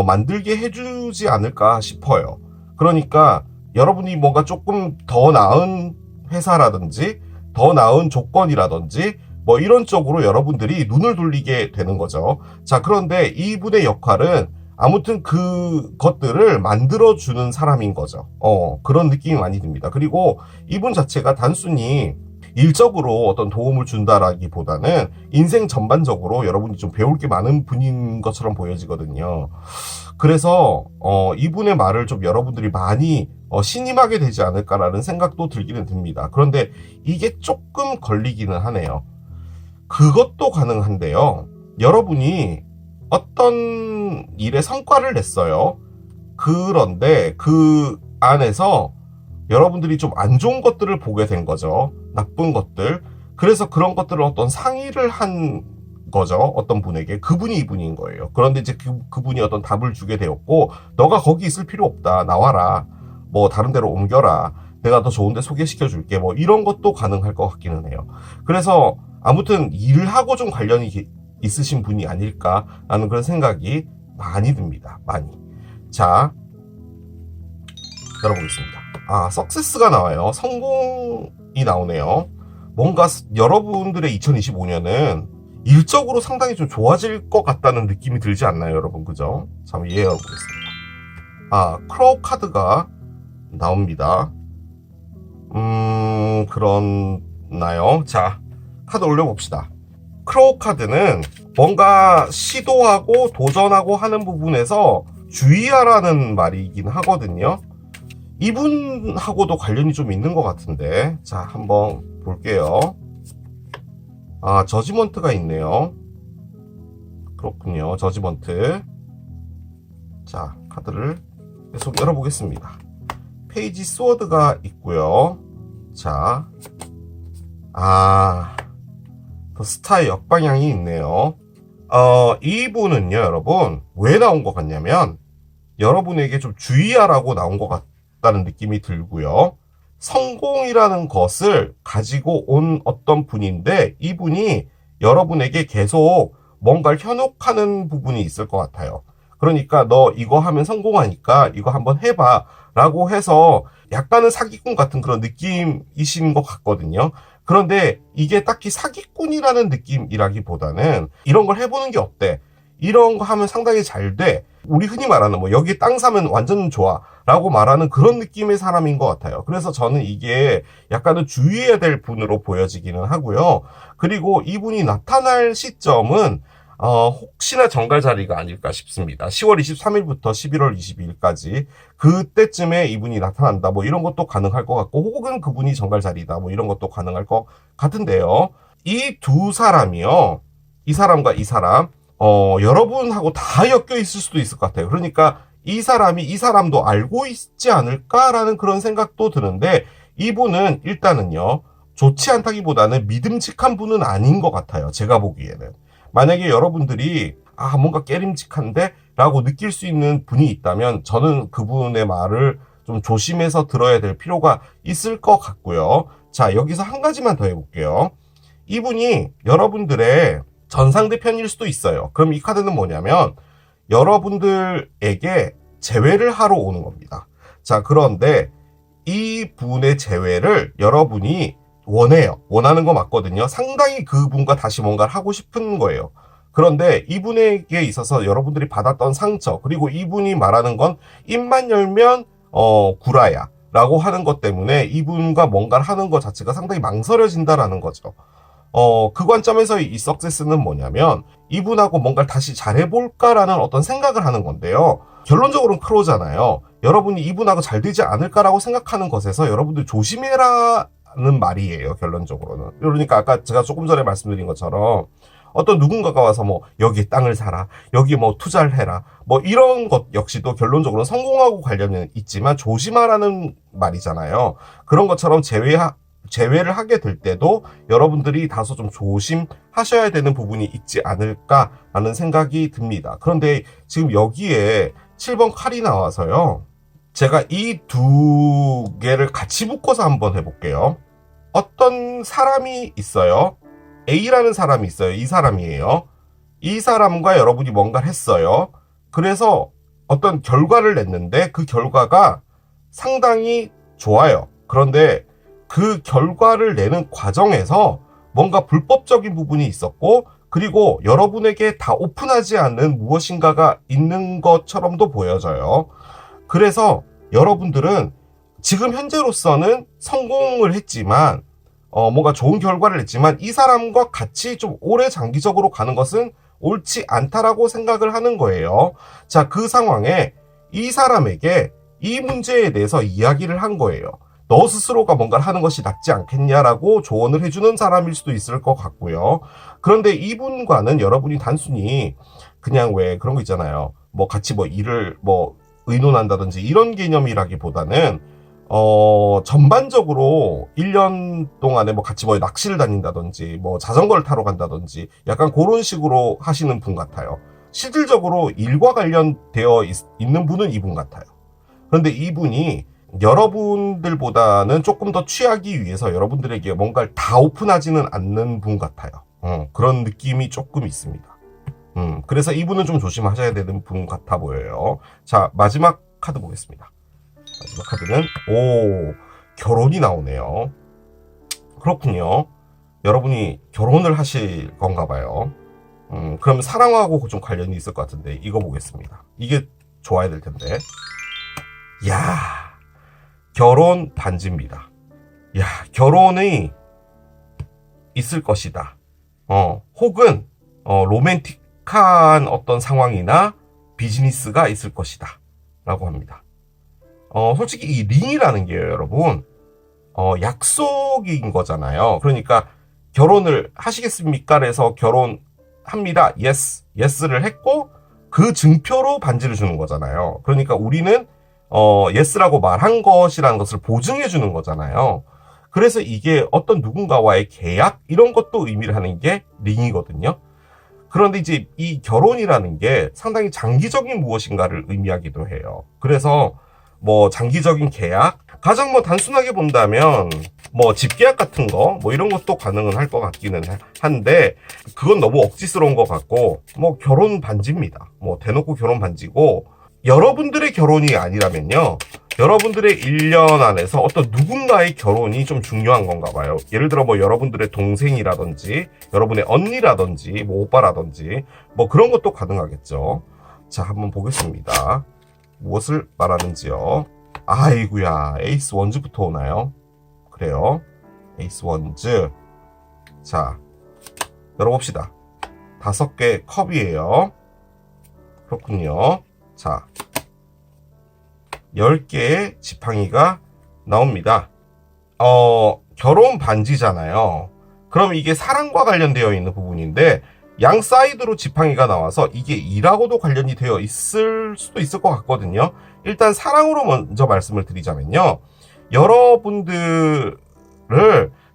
만들게 해주지 않을까 싶어요. 그러니까 여러분이 뭔가 조금 더 나은 회사라든지 더 나은 조건이라든지 뭐 이런 쪽으로 여러분들이 눈을 돌리게 되는 거죠. 자, 그런데 이분의 역할은 아무튼 그것들을 만들어주는 사람인 거죠. 그런 느낌이 많이 듭니다. 그리고 이분 자체가 단순히 일적으로 어떤 도움을 준다라기보다는 인생 전반적으로 여러분이 좀 배울 게 많은 분인 것처럼 보여지거든요. 그래서 이분의 말을 좀 여러분들이 많이 신임하게 되지 않을까라는 생각도 들기는 듭니다. 그런데 이게 조금 걸리기는 하네요. 그것도 가능한데요. 여러분이 어떤 일에 성과를 냈어요. 그런데 그 안에서 여러분들이 좀 안 좋은 것들을 보게 된 거죠. 나쁜 것들. 그래서 그런 것들을 어떤 상의를 한 거죠. 어떤 분에게. 그분이 이분인 거예요. 그런데 이제 그분이 어떤 답을 주게 되었고, 너가 거기 있을 필요 없다. 나와라. 뭐 다른 데로 옮겨라. 내가 더 좋은 데 소개시켜 줄게. 뭐 이런 것도 가능할 것 같기는 해요. 그래서 아무튼 일하고 좀 관련이 있으신 분이 아닐까라는 그런 생각이 많이 듭니다. 많이. 자, 열어보겠습니다. 석세스가 나와요. 성공이 나오네요. 뭔가 여러분들의 2025년은 일적으로 상당히 좀 좋아질 것 같다는 느낌이 들지 않나요, 여러분? 그죠? 자, 한번 이해해보겠습니다. 크로우 카드가 나옵니다. 그렇나요? 자, 카드 올려봅시다. 크로우 카드는 뭔가 시도하고 도전하고 하는 부분에서 주의하라는 말이긴 하거든요. 이분하고도 관련이 좀 있는 것 같은데, 자, 한번 볼게요. 저지먼트가 있네요. 그렇군요. 저지먼트. 자, 카드를 계속 열어보겠습니다. 페이지 스워드가 있고요. 자, 더 스타의 역방향이 있네요. 이분은요, 여러분, 왜 나온 것 같냐면, 여러분에게 좀 주의하라고 나온 것 같다는 느낌이 들고요. 성공이라는 것을 가지고 온 어떤 분인데, 이분이 여러분에게 계속 뭔가를 현혹하는 부분이 있을 것 같아요. 그러니까 너 이거 하면 성공하니까 이거 한번 해봐 라고 해서 약간은 사기꾼 같은 그런 느낌이신 것 같거든요. 그런데 이게 딱히 사기꾼이라는 느낌이라기보다는 이런 걸 해보는 게 어때? 이런 거 하면 상당히 잘 돼. 우리 흔히 말하는 뭐 여기 땅 사면 완전 좋아 라고 말하는 그런 느낌의 사람인 것 같아요. 그래서 저는 이게 약간은 주의해야 될 분으로 보여지기는 하고요. 그리고 이분이 나타날 시점은 혹시나 정갈 자리가 아닐까 싶습니다. 10월 23일부터 11월 22일까지 그때쯤에 이분이 나타난다 뭐 이런 것도 가능할 것 같고, 혹은 그분이 정갈 자리다 뭐 이런 것도 가능할 것 같은데요. 이 두 사람이요, 이 사람과 이 사람 여러분하고 다 엮여 있을 수도 있을 것 같아요. 그러니까 이 사람이 이 사람도 알고 있지 않을까라는 그런 생각도 드는데, 이분은 일단은요, 좋지 않다기보다는 믿음직한 분은 아닌 것 같아요. 제가 보기에는. 만약에 여러분들이 뭔가 깨림직한데? 라고 느낄 수 있는 분이 있다면 저는 그분의 말을 좀 조심해서 들어야 될 필요가 있을 것 같고요. 자, 여기서 한 가지만 더 해볼게요. 이분이 여러분들의 전상대편일 수도 있어요. 그럼 이 카드는 뭐냐면 여러분들에게 재회를 하러 오는 겁니다. 자, 그런데 이 분의 재회를 여러분이 원해요. 원하는 거 맞거든요. 상당히 그분과 다시 뭔가를 하고 싶은 거예요. 그런데 이분에게 있어서 여러분들이 받았던 상처, 그리고 이분이 말하는 건 입만 열면 구라야 라고 하는 것 때문에 이분과 뭔가를 하는 것 자체가 상당히 망설여진다라는 거죠. 그 관점에서 이 석세스는 뭐냐면 이분하고 뭔가를 다시 잘해볼까라는 어떤 생각을 하는 건데요. 결론적으로는 크로잖아요. 여러분이 이분하고 잘 되지 않을까라고 생각하는 것에서 여러분들 조심해라는 말이에요. 결론적으로는. 그러니까 아까 제가 조금 전에 말씀드린 것처럼 어떤 누군가가 와서 뭐 여기 땅을 사라, 여기 뭐 투자를 해라, 뭐 이런 것 역시도 결론적으로 성공하고 관련은 있지만 조심하라는 말이잖아요. 그런 것처럼 제외를 하게 될 때도 여러분들이 다소 좀 조심하셔야 되는 부분이 있지 않을까라는 생각이 듭니다. 그런데 지금 여기에 7번 칼이 나와서요, 제가 이 두 개를 같이 묶어서 한번 해볼게요. 어떤 사람이 있어요. A라는 사람이 있어요. 이 사람이에요. 이 사람과 여러분이 뭔가를 했어요. 그래서 어떤 결과를 냈는데 그 결과가 상당히 좋아요. 그런데 그 결과를 내는 과정에서 뭔가 불법적인 부분이 있었고, 그리고 여러분에게 다 오픈하지 않는 무엇인가가 있는 것처럼도 보여져요. 그래서 여러분들은 지금 현재로서는 성공을 했지만 뭔가 좋은 결과를 냈지만 이 사람과 같이 좀 오래 장기적으로 가는 것은 옳지 않다라고 생각을 하는 거예요. 자, 그 상황에 이 사람에게 이 문제에 대해서 이야기를 한 거예요. 너 스스로가 뭔가를 하는 것이 낫지 않겠냐라고 조언을 해주는 사람일 수도 있을 것 같고요. 그런데 이분과는 여러분이 단순히 그냥 왜 그런 거 있잖아요. 뭐 같이 뭐 일을 뭐 의논한다든지 이런 개념이라기보다는 전반적으로 1년 동안에 뭐 같이 뭐 낚시를 다닌다든지 뭐 자전거를 타러 간다든지 약간 그런 식으로 하시는 분 같아요. 실질적으로 일과 관련되어 있는 분은 이분 같아요. 그런데 이분이 여러분들보다는 조금 더 취하기 위해서 여러분들에게 뭔가를 다 오픈하지는 않는 분 같아요. 그런 느낌이 조금 있습니다. 그래서 이분은 좀 조심하셔야 되는 분 같아 보여요. 자, 마지막 카드 보겠습니다. 마지막 카드는 결혼이 나오네요. 그렇군요. 여러분이 결혼을 하실 건가 봐요. 그럼 사랑하고 좀 관련이 있을 것 같은데 이거 보겠습니다. 이게 좋아야 될 텐데. 야, 결혼 반지입니다. 야, 결혼이 있을 것이다. 혹은 로맨틱한 어떤 상황이나 비즈니스가 있을 것이다 라고 합니다. 솔직히 이 링이라는 게요, 여러분, 약속인 거잖아요. 그러니까 결혼을 하시겠습니까? 그래서 결혼합니다. yes, yes를 했고 그 증표로 반지를 주는 거잖아요. 그러니까 우리는 yes라고 말한 것이라는 것을 보증해 주는 거잖아요. 그래서 이게 어떤 누군가와의 계약 이런 것도 의미를 하는 게 링이거든요. 그런데 이제 이 결혼이라는 게 상당히 장기적인 무엇인가를 의미하기도 해요. 그래서 뭐 장기적인 계약, 가장 뭐 단순하게 본다면 뭐 집계약 같은 거 뭐 이런 것도 가능은 할 것 같기는 한데, 그건 너무 억지스러운 것 같고, 뭐 결혼 반지입니다. 뭐 대놓고 결혼 반지고, 여러분들의 결혼이 아니라면요, 여러분들의 1년 안에서 어떤 누군가의 결혼이 좀 중요한 건가 봐요. 예를 들어 뭐 여러분들의 동생이라든지 여러분의 언니라든지 뭐 오빠라든지 뭐 그런 것도 가능하겠죠. 자, 한번 보겠습니다. 무엇을 말하는지요. 아이구야, 에이스 원즈부터 오나요? 그래요. 에이스 원즈. 자, 열어봅시다. 5개 컵이에요. 그렇군요. 자, 10개의 지팡이가 나옵니다. 결혼 반지잖아요. 그럼 이게 사랑과 관련되어 있는 부분인데, 양 사이드로 지팡이가 나와서 이게 일하고도 관련이 되어 있을 수도 있을 것 같거든요. 일단 사랑으로 먼저 말씀을 드리자면요, 여러분들을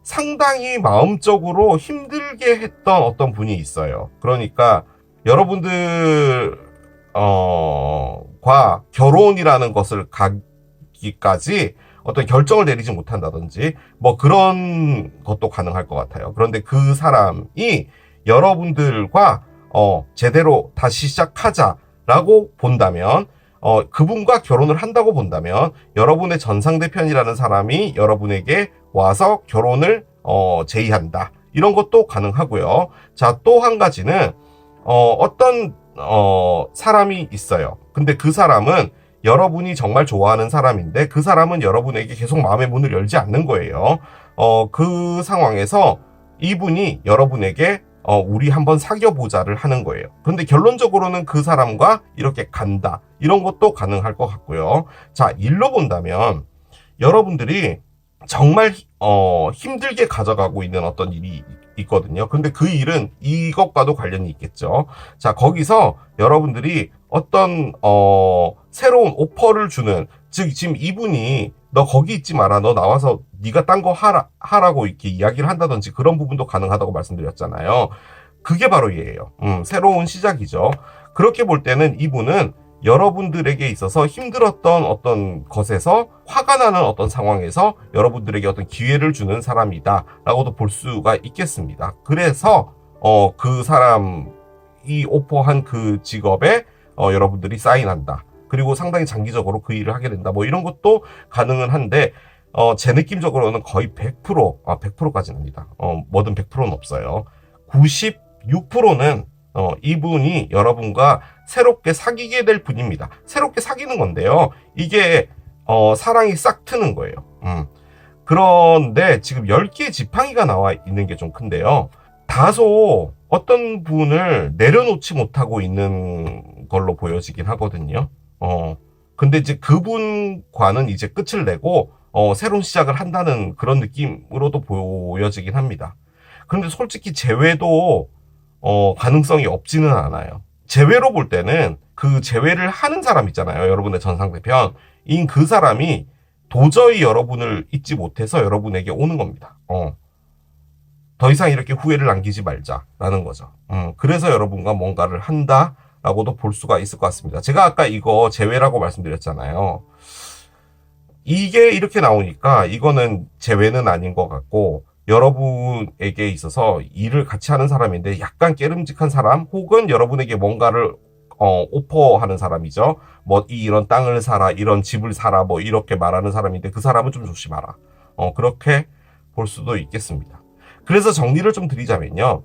상당히 마음적으로 힘들게 했던 어떤 분이 있어요. 그러니까 여러분들 과 결혼이라는 것을 가기까지 어떤 결정을 내리지 못한다든지 뭐 그런 것도 가능할 것 같아요. 그런데 그 사람이 여러분들과 제대로 다시 시작하자라고 본다면, 그분과 결혼을 한다고 본다면 여러분의 전상대편이라는 사람이 여러분에게 와서 결혼을 제의한다, 이런 것도 가능하고요. 자, 또 한 가지는 어떤 사람이 있어요. 근데 그 사람은 여러분이 정말 좋아하는 사람인데, 그 사람은 여러분에게 계속 마음의 문을 열지 않는 거예요. 그 상황에서 이분이 여러분에게 우리 한번 사귀어 보자를 하는 거예요. 그런데 결론적으로는 그 사람과 이렇게 간다, 이런 것도 가능할 것 같고요. 자, 일로 본다면 여러분들이 정말 힘들게 가져가고 있는 어떤 일이 있거든요. 근데 그 일은 이것과도 관련이 있겠죠. 자, 거기서 여러분들이 어떤 새로운 오퍼를 주는, 즉 지금 이분이 너 거기 있지 마라, 너 나와서 네가 딴 거 하라고 이렇게 이야기를 한다든지 그런 부분도 가능하다고 말씀드렸잖아요. 그게 바로 얘예요. 새로운 시작이죠. 그렇게 볼 때는 이분은 여러분들에게 있어서 힘들었던 어떤 것에서 화가 나는 어떤 상황에서 여러분들에게 어떤 기회를 주는 사람이다 라고도 볼 수가 있겠습니다. 그래서 그 사람이 오퍼한 그 직업에 여러분들이 사인한다, 그리고 상당히 장기적으로 그 일을 하게 된다, 뭐 이런 것도 가능은 한데, 제 느낌적으로는 거의 100%까지는 아니다. 뭐든 100%는 없어요. 96%는 이분이 여러분과 새롭게 사귀게 될 분입니다. 새롭게 사귀는 건데요, 이게 사랑이 싹 트는 거예요. 그런데 지금 10개의 지팡이가 나와 있는 게 좀 큰데요, 다소 어떤 분을 내려놓지 못하고 있는 걸로 보여지긴 하거든요. 근데 이제 그분과는 이제 끝을 내고 새로운 시작을 한다는 그런 느낌으로도 보여지긴 합니다. 그런데 솔직히 재회도 가능성이 없지는 않아요. 재회로 볼 때는 그 재회를 하는 사람 있잖아요, 여러분의 전상대편인 그 사람이 도저히 여러분을 잊지 못해서 여러분에게 오는 겁니다. 더 이상 이렇게 후회를 남기지 말자라는 거죠. 그래서 여러분과 뭔가를 한다라고도 볼 수가 있을 것 같습니다. 제가 아까 이거 재회라고 말씀드렸잖아요. 이게 이렇게 나오니까 이거는 재회는 아닌 것 같고, 여러분에게 있어서 일을 같이 하는 사람인데 약간 깨름직한 사람, 혹은 여러분에게 뭔가를 오퍼하는 사람이죠. 뭐 이런 땅을 사라, 이런 집을 사라, 뭐 이렇게 말하는 사람인데 그 사람은 좀 조심하라. 그렇게 볼 수도 있겠습니다. 그래서 정리를 좀 드리자면요,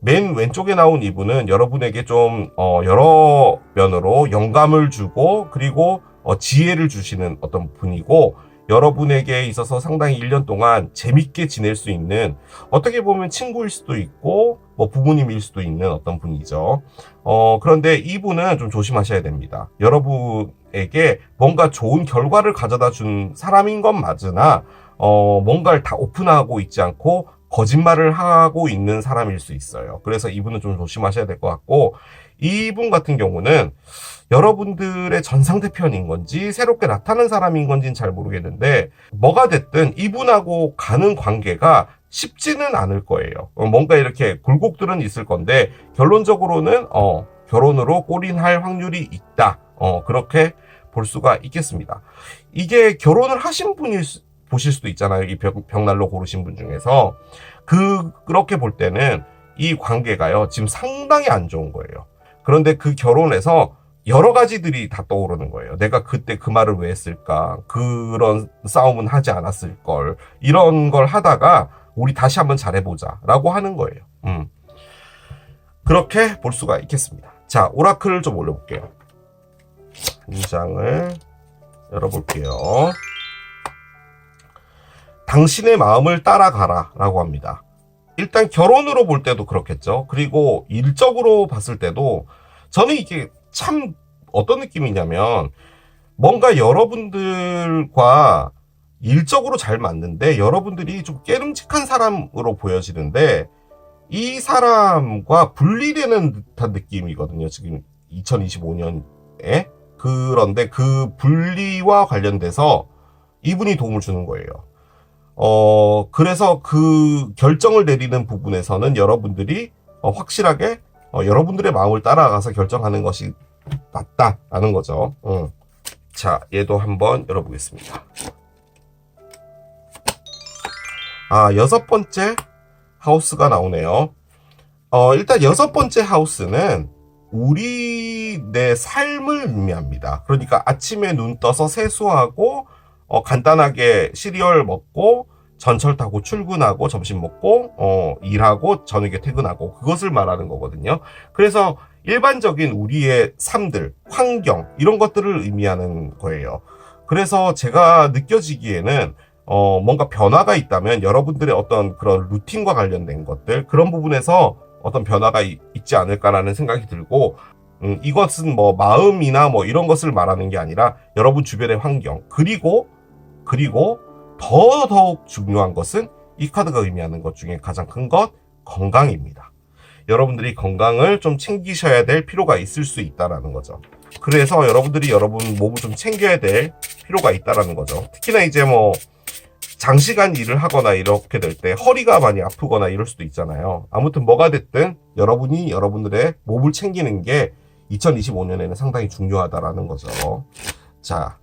맨 왼쪽에 나온 이분은 여러분에게 좀 여러 면으로 영감을 주고, 그리고 지혜를 주시는 어떤 분이고, 여러분에게 있어서 상당히 1년 동안 재밌게 지낼 수 있는, 어떻게 보면 친구일 수도 있고 뭐 부모님일 수도 있는 어떤 분이죠. 그런데 이분은 좀 조심하셔야 됩니다. 여러분에게 뭔가 좋은 결과를 가져다 준 사람인 건 맞으나 뭔가를 다 오픈하고 있지 않고 거짓말을 하고 있는 사람일 수 있어요. 그래서 이분은 좀 조심하셔야 될 것 같고, 이분 같은 경우는 여러분들의 전상대편인 건지 새롭게 나타난 사람인 건지는 잘 모르겠는데 뭐가 됐든 이분하고 가는 관계가 쉽지는 않을 거예요. 뭔가 이렇게 굴곡들은 있을 건데 결론적으로는 결혼으로 골인할 확률이 있다. 그렇게 볼 수가 있겠습니다. 이게 결혼을 하신 분이 보실 수도 있잖아요. 이 벽난로 고르신 분 중에서 그렇게 볼 때는 이 관계가요 지금 상당히 안 좋은 거예요. 그런데 그 결혼에서 여러 가지들이 다 떠오르는 거예요. 내가 그때 그 말을 왜 했을까? 그런 싸움은 하지 않았을 걸. 이런 걸 하다가 우리 다시 한번 잘해보자 라고 하는 거예요. 그렇게 볼 수가 있겠습니다. 자, 오라클을 좀 올려볼게요. 한 장을 열어볼게요. 당신의 마음을 따라가라 라고 합니다. 일단 결혼으로 볼 때도 그렇겠죠. 그리고 일적으로 봤을 때도 저는 이게 참 어떤 느낌이냐면 뭔가 여러분들과 일적으로 잘 맞는데 여러분들이 좀 깨름직한 사람으로 보여지는데 이 사람과 분리되는 듯한 느낌이거든요. 지금 2025년에. 그런데 그 분리와 관련돼서 이분이 도움을 주는 거예요. 그래서 그 결정을 내리는 부분에서는 여러분들이 확실하게 여러분들의 마음을 따라가서 결정하는 것이 낫다라는 거죠. 자, 얘도 한번 열어보겠습니다. 여섯 번째 하우스가 나오네요. 일단 여섯 번째 하우스는 내 삶을 의미합니다. 그러니까 아침에 눈 떠서 세수하고 간단하게 시리얼 먹고 전철 타고 출근하고 점심 먹고 일하고 저녁에 퇴근하고 그것을 말하는 거거든요. 그래서 일반적인 우리의 삶들, 환경 이런 것들을 의미하는 거예요. 그래서 제가 느껴지기에는 뭔가 변화가 있다면 여러분들의 어떤 그런 루틴과 관련된 것들 그런 부분에서 어떤 변화가 있지 않을까라는 생각이 들고 이것은 뭐 마음이나 뭐 이런 것을 말하는 게 아니라 여러분 주변의 환경 그리고 더더욱 중요한 것은 이 카드가 의미하는 것 중에 가장 큰 것 건강입니다. 여러분들이 건강을 좀 챙기셔야 될 필요가 있을 수 있다라는 거죠. 그래서 여러분들이 여러분 몸을 좀 챙겨야 될 필요가 있다라는 거죠. 특히나 이제 뭐 장시간 일을 하거나 이렇게 될 때 허리가 많이 아프거나 이럴 수도 있잖아요. 아무튼 뭐가 됐든 여러분이 여러분들의 몸을 챙기는 게 2025년에는 상당히 중요하다라는 거죠. 자,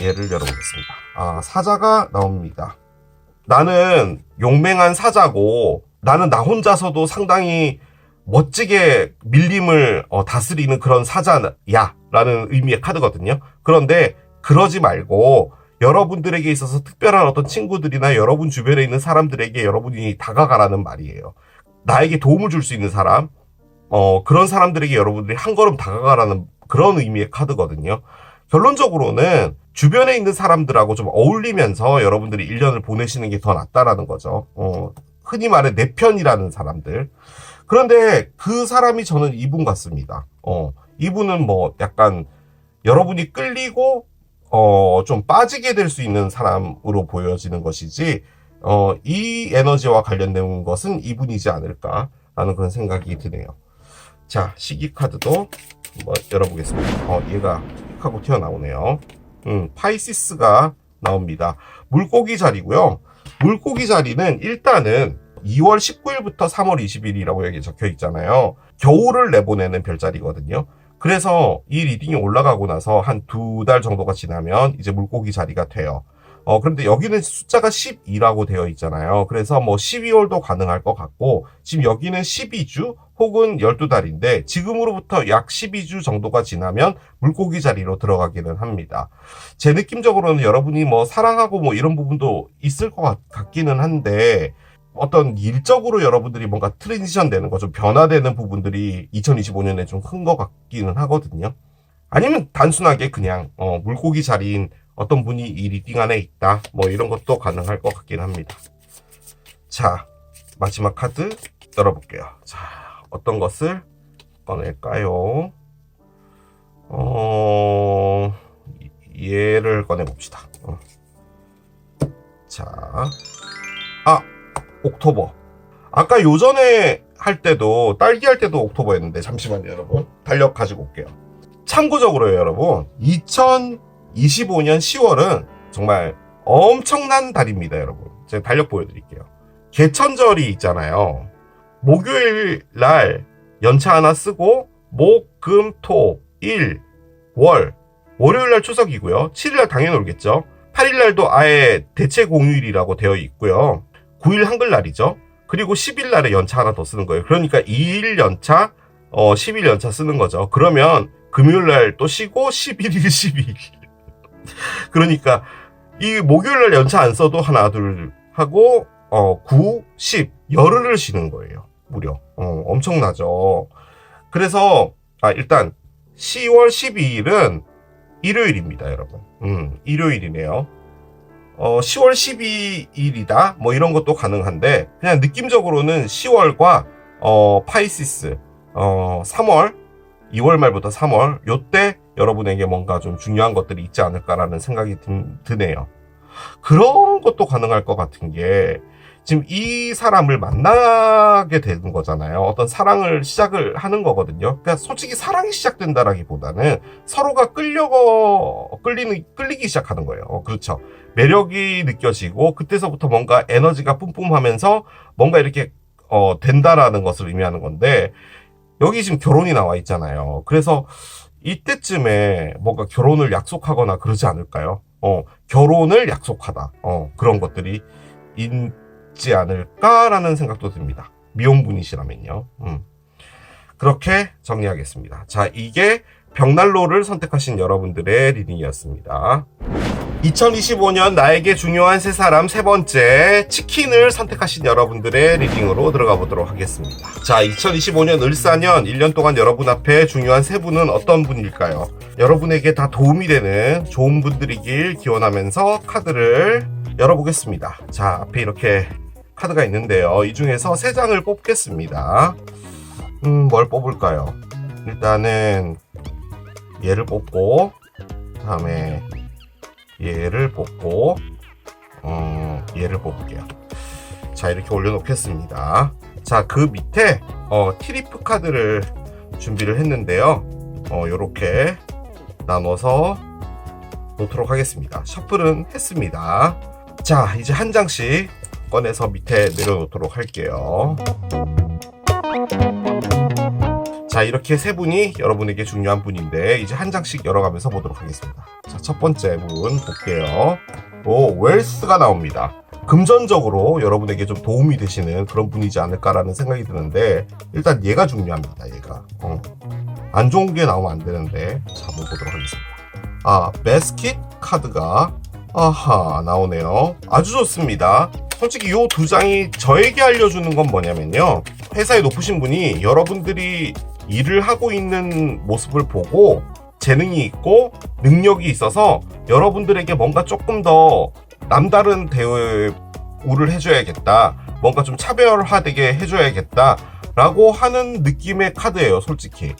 얘를 열어보겠습니다. 사자가 나옵니다. 나는 용맹한 사자고 나는 나 혼자서도 상당히 멋지게 밀림을 다스리는 그런 사자야 라는 의미의 카드거든요. 그런데 그러지 말고 여러분들에게 있어서 특별한 어떤 친구들이나 여러분 주변에 있는 사람들에게 여러분이 다가가라는 말이에요. 나에게 도움을 줄 수 있는 사람, 그런 사람들에게 여러분들이 한 걸음 다가가라는 그런 의미의 카드거든요. 결론적으로는 주변에 있는 사람들하고 좀 어울리면서 여러분들이 1년을 보내시는 게 더 낫다라는 거죠. 흔히 말해 내 편이라는 사람들. 그런데 그 사람이 저는 이분 같습니다. 이분은 뭐 약간 여러분이 끌리고 좀 빠지게 될 수 있는 사람으로 보여지는 것이지 이 에너지와 관련된 것은 이분이지 않을까라는 그런 생각이 드네요. 자, 시기 카드도 한번 열어보겠습니다. 얘가 하고 튀어나오네요. 파이시스가 나옵니다. 물고기 자리고요. 물고기 자리는 일단은 2월 19일부터 3월 20일이라고 여기 적혀 있잖아요. 겨울을 내보내는 별자리거든요. 그래서 이 리딩이 올라가고 나서 한 2달 정도가 지나면 이제 물고기 자리가 돼요. 그런데 여기는 숫자가 12라고 되어 있잖아요. 그래서 뭐 12월도 가능할 것 같고, 지금 여기는 12주 혹은 12달인데, 지금으로부터 약 12주 정도가 지나면 물고기 자리로 들어가기는 합니다. 제 느낌적으로는 여러분이 뭐 사랑하고 뭐 이런 부분도 있을 것 같기는 한데, 어떤 일적으로 여러분들이 뭔가 트랜지션 되는 거, 좀 변화되는 부분들이 2025년에 좀 큰 것 같기는 하거든요. 아니면 단순하게 그냥 물고기 자리인 어떤 분이 이 리딩 안에 있다, 뭐 이런 것도 가능할 것 같긴 합니다. 자, 마지막 카드 열어볼게요. 자, 어떤 것을 꺼낼까요? 얘를 꺼내봅시다. 자, 옥토버. 아까 요전에 할 때도, 딸기 할 때도 옥토버였는데, 잠시만요, 여러분. 달력 가지고 올게요. 참고적으로요, 여러분. 2025년 10월은 정말 엄청난 달입니다, 여러분. 제가 달력 보여드릴게요. 개천절이 있잖아요. 목요일 날 연차 하나 쓰고, 목, 금, 토, 일, 월, 월요일 날 추석이고요. 7일 날 당연히 놀겠죠. 8일 날도 아예 대체 공휴일이라고 되어 있고요. 9일 한글날이죠. 그리고 10일 날에 연차 하나 더 쓰는 거예요. 그러니까 2일 연차, 10일 연차 쓰는 거죠. 그러면 금요일 날 또 쉬고 11일, 12일. 그러니까 이 목요일 날 연차 안 써도 하나, 둘 하고 9, 10, 열흘을 쉬는 거예요. 무려. 엄청나죠. 그래서 일단 10월 12일은 일요일입니다, 여러분. 일요일이네요. 10월 12일이다 뭐 이런 것도 가능한데 그냥 느낌적으로는 10월과 파이시스 3월 2월 말부터 3월 요때 여러분에게 뭔가 좀 중요한 것들이 있지 않을까라는 생각이 드네요. 그런 것도 가능할 것 같은 게 지금 이 사람을 만나게 되는 거잖아요. 어떤 사랑을 시작을 하는 거거든요. 그러니까 솔직히 사랑이 시작된다라기보다는 서로가 끌리기 시작하는 거예요. 그렇죠. 매력이 느껴지고 그때서부터 뭔가 에너지가 뿜뿜하면서 뭔가 이렇게 된다라는 것을 의미하는 건데 여기 지금 결혼이 나와 있잖아요. 그래서 이때쯤에 뭔가 결혼을 약속하거나 그러지 않을까요? 결혼을 약속하다. 그런 것들이 있지 않을까라는 생각도 듭니다. 미혼분이시라면요. 그렇게 정리하겠습니다. 자, 이게 벽난로를 선택하신 여러분들의 리딩이었습니다. 2025년 나에게 중요한 세 사람 세 번째 치킨을 선택하신 여러분들의 리딩으로 들어가 보도록 하겠습니다. 자, 2025년 을사년 1년 동안 여러분 앞에 중요한 세 분은 어떤 분일까요? 여러분에게 다 도움이 되는 좋은 분들이길 기원하면서 카드를 열어보겠습니다. 자, 앞에 이렇게 카드가 있는데요. 이 중에서 세 장을 뽑겠습니다. 뭘 뽑을까요? 일단은 얘를 뽑고 다음에 얘를 뽑고 얘를 뽑을게요. 자, 이렇게 올려놓겠습니다. 자, 그 밑에 트리프 카드를 준비를 했는데요. 요렇게 나눠서 놓도록 하겠습니다. 셔플은 했습니다. 자, 이제 한 장씩 꺼내서 밑에 내려놓도록 할게요. 자, 이렇게 세 분이 여러분에게 중요한 분인데 이제 한 장씩 열어가면서 보도록 하겠습니다. 자, 첫 번째 분 볼게요. 웰스가 나옵니다. 금전적으로 여러분에게 좀 도움이 되시는 그런 분이지 않을까라는 생각이 드는데 일단 얘가 중요합니다. 얘가 안 좋은 게 나오면 안 되는데 자, 한번 보도록 하겠습니다. 베스킷 카드가 나오네요. 아주 좋습니다. 솔직히 이 두 장이 저에게 알려주는 건 뭐냐면요, 회사에 높으신 분이 여러분들이 일을 하고 있는 모습을 보고 재능이 있고 능력이 있어서 여러분들에게 뭔가 조금 더 남다른 대우를 해줘야겠다, 뭔가 좀 차별화되게 해줘야겠다 라고 하는 느낌의 카드예요, 솔직히.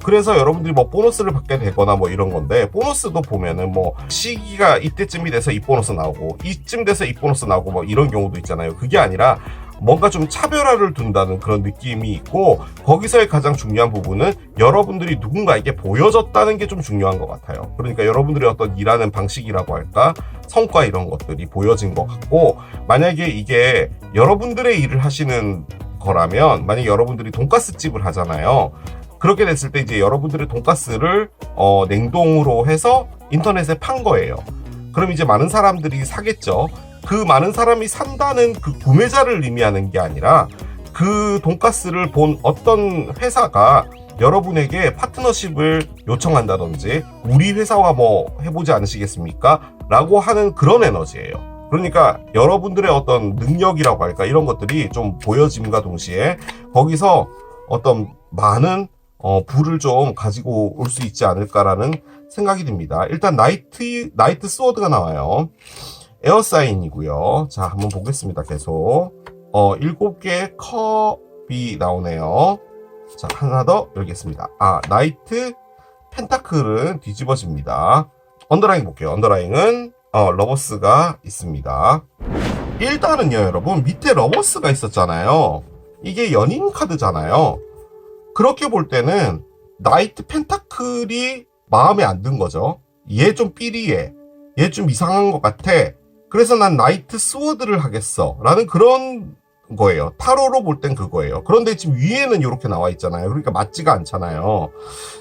그래서 여러분들이 뭐 보너스를 받게 되거나 뭐 이런 건데, 보너스도 보면은 뭐 시기가 이때쯤이 돼서 이 보너스 나오고 이쯤 돼서 이 보너스 나오고 뭐 이런 경우도 있잖아요. 그게 아니라 뭔가 좀 차별화를 둔다는 그런 느낌이 있고, 거기서의 가장 중요한 부분은 여러분들이 누군가에게 보여졌다는 게 좀 중요한 것 같아요. 그러니까 여러분들의 어떤 일하는 방식이라고 할까, 성과 이런 것들이 보여진 것 같고, 만약에 이게 여러분들의 일을 하시는 거라면, 만약에 여러분들이 돈가스 집을 하잖아요. 그렇게 됐을 때 이제 여러분들의 돈가스를 냉동으로 해서 인터넷에 판 거예요. 그럼 이제 많은 사람들이 사겠죠. 그 많은 사람이 산다는 그 구매자를 의미하는 게 아니라 그 돈가스를 본 어떤 회사가 여러분에게 파트너십을 요청한다든지 우리 회사와 뭐 해보지 않으시겠습니까? 라고 하는 그런 에너지예요. 그러니까 여러분들의 어떤 능력이라고 할까, 이런 것들이 좀 보여짐과 동시에 거기서 어떤 많은 부를 좀 가지고 올 수 있지 않을까라는 생각이 듭니다. 일단 나이트 스워드가 나와요. 에어사인이고요. 자, 한번 보겠습니다. 계속 7개의 컵이 나오네요. 자, 하나 더 열겠습니다. 나이트 펜타클은 뒤집어집니다. 언더라인 볼게요. 언더라인은 러버스가 있습니다. 일단은요, 여러분, 밑에 러버스가 있었잖아요. 이게 연인 카드잖아요. 그렇게 볼 때는 나이트 펜타클이 마음에 안 든 거죠. 얘 좀 삐리해. 얘 좀 이상한 것 같아. 그래서 난 나이트 스워드를 하겠어. 라는 그런 거예요. 타로로 볼 땐 그거예요. 그런데 지금 위에는 이렇게 나와 있잖아요. 그러니까 맞지가 않잖아요.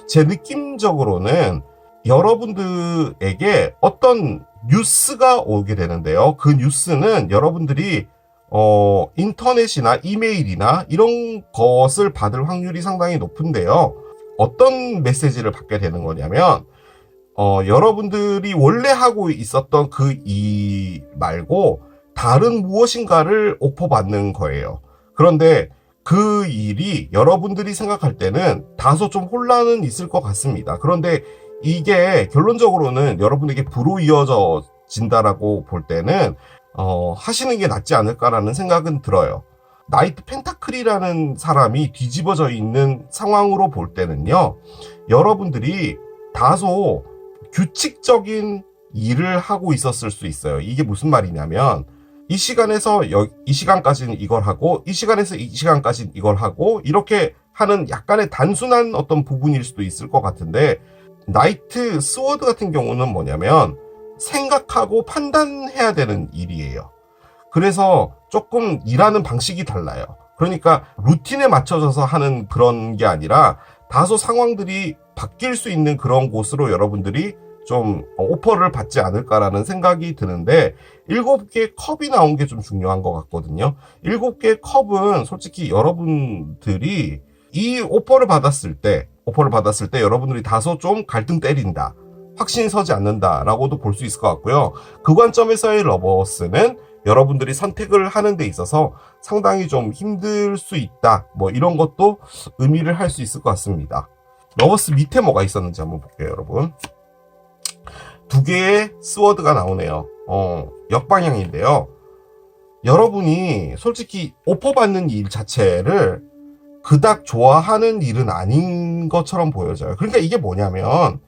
제 느낌적으로는 여러분들에게 어떤 뉴스가 오게 되는데요. 그 뉴스는 여러분들이 인터넷이나 이메일이나 이런 것을 받을 확률이 상당히 높은데요. 어떤 메시지를 받게 되는 거냐면 여러분들이 원래 하고 있었던 그 일 말고 다른 무엇인가를 오퍼받는 거예요. 그런데 그 일이 여러분들이 생각할 때는 다소 좀 혼란은 있을 것 같습니다. 그런데 이게 결론적으로는 여러분에게 부로 이어진다라고 볼 때는 하시는 게 낫지 않을까라는 생각은 들어요. 나이트 펜타클이라는 사람이 뒤집어져 있는 상황으로 볼 때는요, 여러분들이 다소 규칙적인 일을 하고 있었을 수 있어요. 이게 무슨 말이냐면, 이 시간에서 이 시간까지는 이걸 하고, 이 시간에서 이 시간까지는 이걸 하고, 이렇게 하는 약간의 단순한 어떤 부분일 수도 있을 것 같은데, 나이트 스워드 같은 경우는 뭐냐면, 생각하고 판단해야 되는 일이에요. 그래서 조금 일하는 방식이 달라요. 그러니까 루틴에 맞춰져서 하는 그런 게 아니라 다소 상황들이 바뀔 수 있는 그런 곳으로 여러분들이 좀 오퍼를 받지 않을까라는 생각이 드는데 7개의 컵이 나온 게 좀 중요한 것 같거든요. 7개의 컵은 솔직히 여러분들이 이 오퍼를 받았을 때 여러분들이 다소 좀 갈등 때린다. 확신이 서지 않는다라고도 볼 수 있을 것 같고요. 그 관점에서의 러버스는 여러분들이 선택을 하는 데 있어서 상당히 좀 힘들 수 있다. 뭐 이런 것도 의미를 할 수 있을 것 같습니다. 러버스 밑에 뭐가 있었는지 한번 볼게요, 여러분. 2개의 스워드가 나오네요. 역방향인데요. 여러분이 솔직히 오퍼 받는 일 자체를 그닥 좋아하는 일은 아닌 것처럼 보여져요. 그러니까 이게 뭐냐면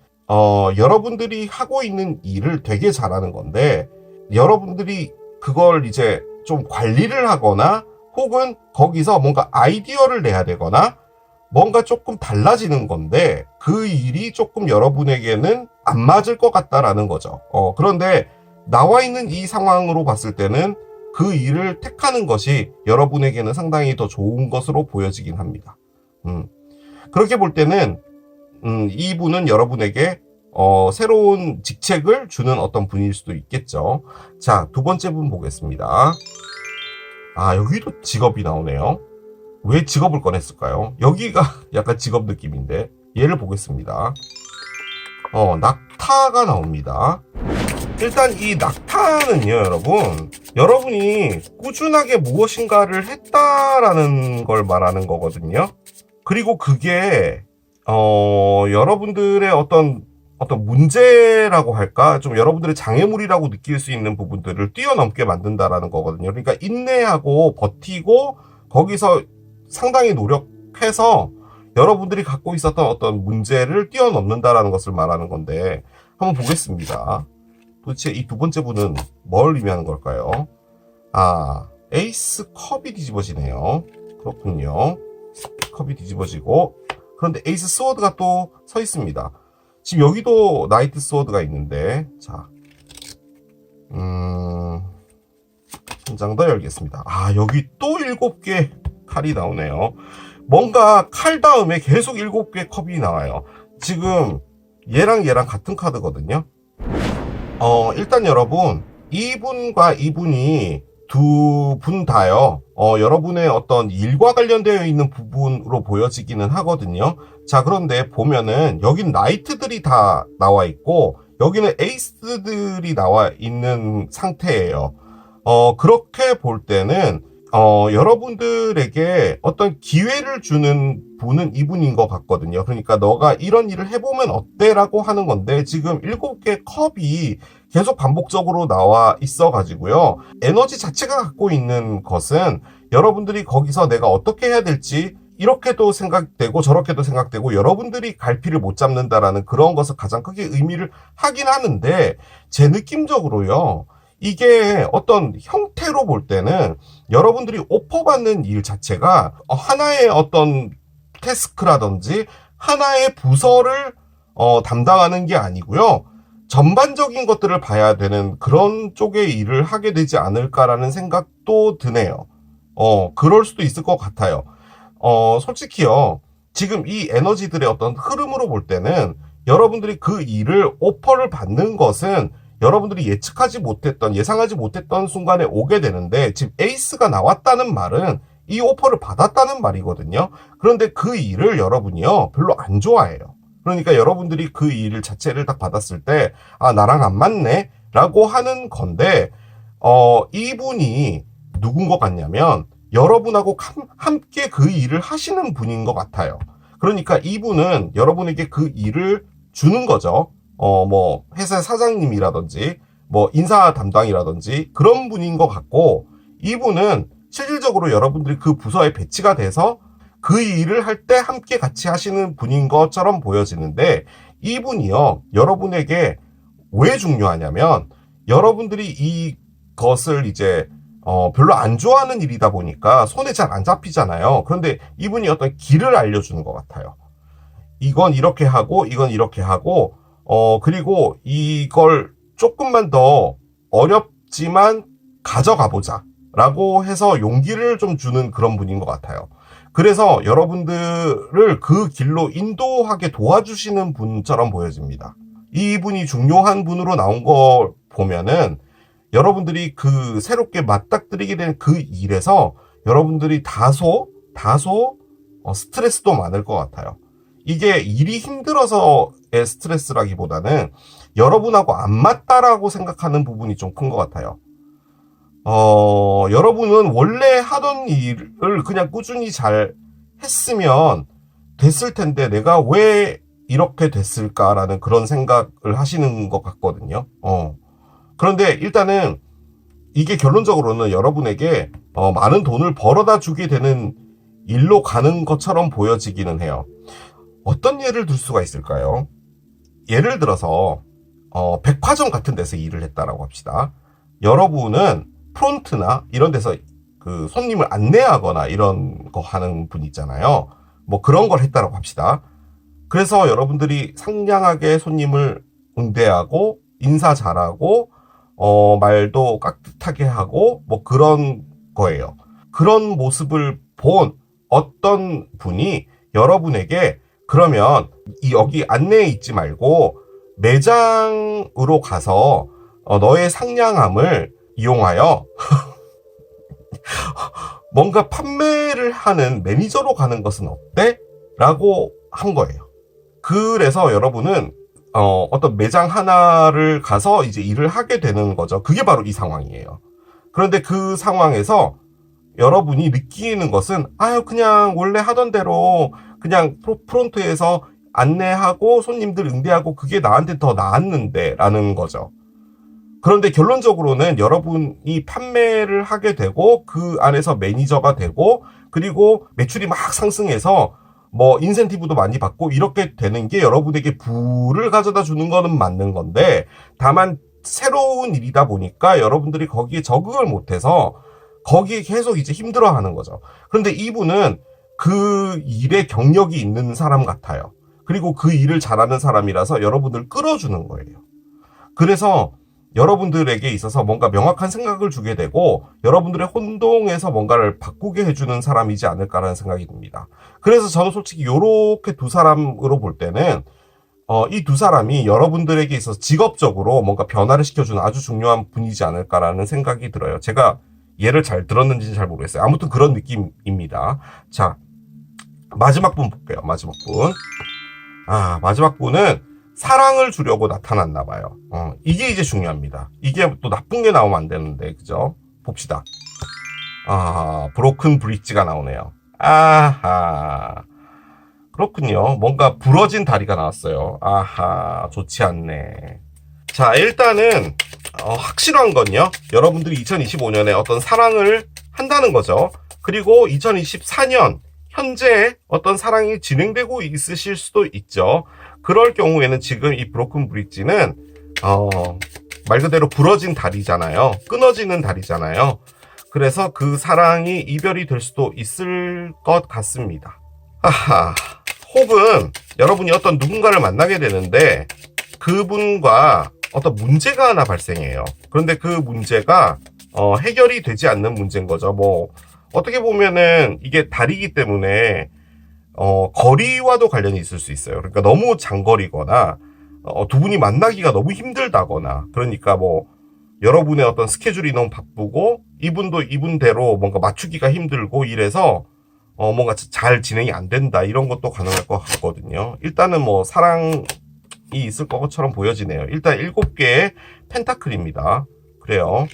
여러분들이 하고 있는 일을 되게 잘하는 건데 여러분들이 그걸 이제 좀 관리를 하거나 혹은 거기서 뭔가 아이디어를 내야 되거나 뭔가 조금 달라지는 건데 그 일이 조금 여러분에게는 안 맞을 것 같다라는 거죠. 그런데 나와 있는 이 상황으로 봤을 때는 그 일을 택하는 것이 여러분에게는 상당히 더 좋은 것으로 보여지긴 합니다. 그렇게 볼 때는 이분은 여러분에게 새로운 직책을 주는 어떤 분일 수도 있겠죠. 자, 2번째 분 보겠습니다. 여기도 직업이 나오네요. 왜 직업을 꺼냈을까요? 여기가 약간 직업 느낌인데 얘를 보겠습니다. 낙타가 나옵니다. 일단 이 낙타는요, 여러분이 꾸준하게 무엇인가를 했다라는 걸 말하는 거거든요. 그리고 그게 여러분들의 어떤 문제라고 할까? 좀 여러분들의 장애물이라고 느낄 수 있는 부분들을 뛰어넘게 만든다라는 거거든요. 그러니까 인내하고 버티고 거기서 상당히 노력해서 여러분들이 갖고 있었던 어떤 문제를 뛰어넘는다라는 것을 말하는 건데 한번 보겠습니다. 도대체 이 2번째 분은 뭘 의미하는 걸까요? 에이스 컵이 뒤집어지네요. 그렇군요. 컵이 뒤집어지고 그런데 에이스 스워드가 또 서 있습니다. 지금 여기도 나이트 스워드가 있는데 자, 한 장 더 열겠습니다. 여기 또 7개 칼이 나오네요. 뭔가 칼 다음에 계속 7개 컵이 나와요. 지금 얘랑 같은 카드거든요. 일단 여러분 이분과 이분이 두 분 다요. 여러분의 어떤 일과 관련되어 있는 부분으로 보여지기는 하거든요. 자, 그런데 보면은 여긴 나이트들이 다 나와 있고 여기는 에이스들이 나와 있는 상태예요. 그렇게 볼 때는 여러분들에게 어떤 기회를 주는 분은 이분인 것 같거든요. 그러니까 너가 이런 일을 해보면 어때? 라고 하는 건데 지금 7개 컵이 계속 반복적으로 나와 있어 가지고요. 에너지 자체가 갖고 있는 것은 여러분들이 거기서 내가 어떻게 해야 될지 이렇게도 생각되고 저렇게도 생각되고 여러분들이 갈피를 못 잡는다라는 그런 것을 가장 크게 의미를 하긴 하는데 제 느낌적으로요. 이게 어떤 형태로 볼 때는 여러분들이 오퍼 받는 일 자체가 하나의 어떤 태스크라든지 하나의 부서를 담당하는 게 아니고요. 전반적인 것들을 봐야 되는 그런 쪽의 일을 하게 되지 않을까라는 생각도 드네요. 그럴 수도 있을 것 같아요. 솔직히요. 지금 이 에너지들의 어떤 흐름으로 볼 때는 여러분들이 그 일을 오퍼를 받는 것은 여러분들이 예측하지 못했던, 예상하지 못했던 순간에 오게 되는데, 지금 에이스가 나왔다는 말은 이 오퍼를 받았다는 말이거든요. 그런데 그 일을 여러분이요, 별로 안 좋아해요. 그러니까 여러분들이 그 일 자체를 딱 받았을 때, 아, 나랑 안 맞네? 라고 하는 건데, 이분이 누군 것 같냐면, 여러분하고 함께 그 일을 하시는 분인 것 같아요. 그러니까 이분은 여러분에게 그 일을 주는 거죠. 뭐, 회사 사장님이라든지, 뭐, 인사 담당이라든지, 그런 분인 것 같고, 이분은 실질적으로 여러분들이 그 부서에 배치가 돼서 그 일을 할 때 함께 같이 하시는 분인 것처럼 보여지는데, 이분이요, 여러분에게 왜 중요하냐면, 여러분들이 이것을 이제, 별로 안 좋아하는 일이다 보니까 손에 잘 안 잡히잖아요. 그런데 이분이 어떤 길을 알려주는 것 같아요. 이건 이렇게 하고, 이건 이렇게 하고, 그리고 이걸 조금만 더 어렵지만 가져가 보자. 라고 해서 용기를 좀 주는 그런 분인 것 같아요. 그래서 여러분들을 그 길로 인도하게 도와주시는 분처럼 보여집니다. 이분이 중요한 분으로 나온 걸 보면은 여러분들이 그 새롭게 맞닥뜨리게 된 그 일에서 여러분들이 다소 스트레스도 많을 것 같아요. 이게 일이 힘들어서의 스트레스라기보다는 여러분하고 안 맞다라고 생각하는 부분이 좀 큰 것 같아요. 여러분은 원래 하던 일을 그냥 꾸준히 잘 했으면 됐을 텐데 내가 왜 이렇게 됐을까라는 그런 생각을 하시는 것 같거든요. 그런데 일단은 이게 결론적으로는 여러분에게 많은 돈을 벌어다 주게 되는 일로 가는 것처럼 보여지기는 해요. 어떤 예를 들 수가 있을까요? 예를 들어서 백화점 같은 데서 일을 했다라고 합시다. 여러분은 프론트나 이런 데서 그 손님을 안내하거나 이런 거 하는 분 있잖아요. 뭐 그런 걸 했다라고 합시다. 그래서 여러분들이 상냥하게 손님을 응대하고 인사 잘하고 말도 깍듯하게 하고 뭐 그런 거예요. 그런 모습을 본 어떤 분이 여러분에게 그러면 여기 안내에 있지 말고 매장으로 가서 너의 상냥함을 이용하여 뭔가 판매를 하는 매니저로 가는 것은 어때? 라고 한 거예요. 그래서 여러분은 어떤 매장 하나를 가서 이제 일을 하게 되는 거죠. 그게 바로 이 상황이에요. 그런데 그 상황에서 여러분이 느끼는 것은 그냥 원래 하던 대로 그냥 프론트에서 안내하고 손님들 응대하고 그게 나한테 더 나았는데 라는 거죠. 그런데 결론적으로는 여러분이 판매를 하게 되고 그 안에서 매니저가 되고 그리고 매출이 막 상승해서 뭐 인센티브도 많이 받고 이렇게 되는 게 여러분에게 부를 가져다 주는 거는 맞는 건데 다만 새로운 일이다 보니까 여러분들이 거기에 적응을 못해서 거기에 계속 이제 힘들어하는 거죠. 그런데 이분은 그 일에 경력이 있는 사람 같아요. 그리고 그 일을 잘하는 사람이라서 여러분들 끌어주는 거예요. 그래서 여러분들에게 있어서 뭔가 명확한 생각을 주게 되고 여러분들의 혼동에서 뭔가를 바꾸게 해주는 사람이지 않을까라는 생각이 듭니다. 그래서 저는 솔직히 요렇게 두 사람으로 볼 때는 이 두 사람이 여러분들에게 있어서 직업적으로 뭔가 변화를 시켜주는 아주 중요한 분이지 않을까라는 생각이 들어요. 제가 예를 잘 들었는지는 잘 모르겠어요. 아무튼 그런 느낌입니다. 자, 마지막 분 볼게요. 마지막 분. 마지막 분은 사랑을 주려고 나타났나 봐요. 이게 이제 중요합니다. 이게 또 나쁜 게 나오면 안 되는데, 그죠? 봅시다. 브로큰 브릿지가 나오네요. 그렇군요. 뭔가 부러진 다리가 나왔어요. 좋지 않네. 자, 일단은 확실한 건요. 여러분들이 2025년에 어떤 사랑을 한다는 거죠. 그리고 2024년 현재 어떤 사랑이 진행되고 있으실 수도 있죠. 그럴 경우에는 지금 이 브로큰 브릿지는 말 그대로 부러진 다리잖아요. 끊어지는 다리잖아요. 그래서 그 사랑이 이별이 될 수도 있을 것 같습니다. 하하. 혹은 여러분이 어떤 누군가를 만나게 되는데 그분과 어떤 문제가 하나 발생해요. 그런데 그 문제가 해결이 되지 않는 문제인 거죠. 뭐 어떻게 보면은 이게 다리기 때문에 거리와도 관련이 있을 수 있어요. 그러니까 너무 장거리거나 두 분이 만나기가 너무 힘들다거나, 그러니까 뭐 여러분의 어떤 스케줄이 너무 바쁘고 이분도 이분대로 뭔가 맞추기가 힘들고 이래서 뭔가 잘 진행이 안 된다, 이런 것도 가능할 것 같거든요. 일단은 뭐 사랑이 있을 것처럼 보여지네요. 일단 7개의 펜타클입니다. 그래요.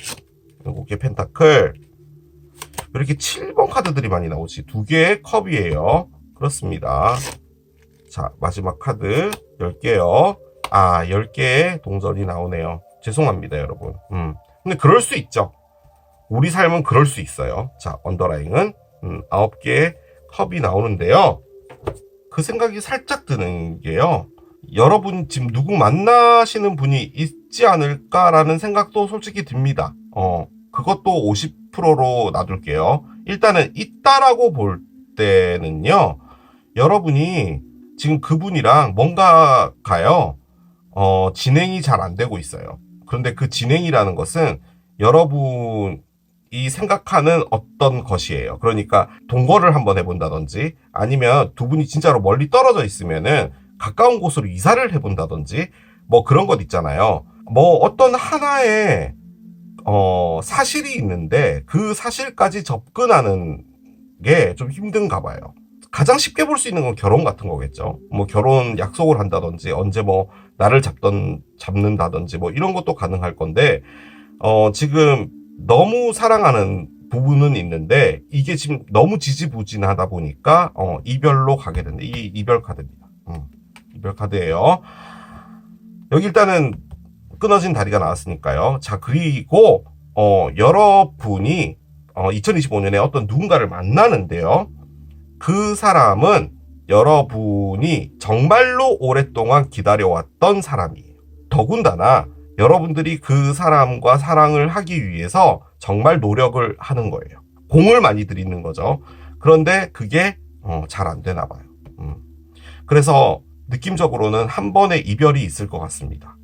7개 펜타클. 왜 이렇게 7번 카드들이 많이 나오지? 2개의 컵이에요. 그렇습니다. 자, 마지막 카드 10개요. 10개의 동전이 나오네요. 죄송합니다, 여러분. 근데 그럴 수 있죠. 우리 삶은 그럴 수 있어요. 자, 언더라인은 9개의 컵이 나오는데요. 그 생각이 살짝 드는 게요. 여러분 지금 누구 만나시는 분이 있지 않을까라는 생각도 솔직히 듭니다. 그것도 50%로 놔둘게요. 일단은 있다라고 볼 때는요. 여러분이 지금 그분이랑 뭔가가요. 진행이 잘 안 되고 있어요. 그런데 그 진행이라는 것은 여러분이 생각하는 어떤 것이에요. 그러니까 동거를 한번 해본다든지, 아니면 두 분이 진짜로 멀리 떨어져 있으면은 가까운 곳으로 이사를 해본다든지, 뭐 그런 것 있잖아요. 뭐 어떤 하나의 사실이 있는데 그 사실까지 접근하는 게 좀 힘든가 봐요. 가장 쉽게 볼 수 있는 건 결혼 같은 거겠죠. 뭐 결혼 약속을 한다든지, 언제 뭐 날을 잡는다든지, 뭐 이런 것도 가능할 건데, 지금 너무 사랑하는 부분은 있는데 이게 지금 너무 지지부진하다 보니까 이별로 가게 된다. 이 이별 카드입니다. 이별 카드예요. 여기 일단은 끊어진 다리가 나왔으니까요. 자, 그리고 여러분이 2025년에 어떤 누군가를 만나는데요. 그 사람은 여러분이 정말로 오랫동안 기다려왔던 사람이에요. 더군다나 여러분들이 그 사람과 사랑을 하기 위해서 정말 노력을 하는 거예요. 공을 많이 들이는 거죠. 그런데 그게 잘 안 되나 봐요. 그래서 느낌적으로는 한 번의 이별이 있을 것 같습니다.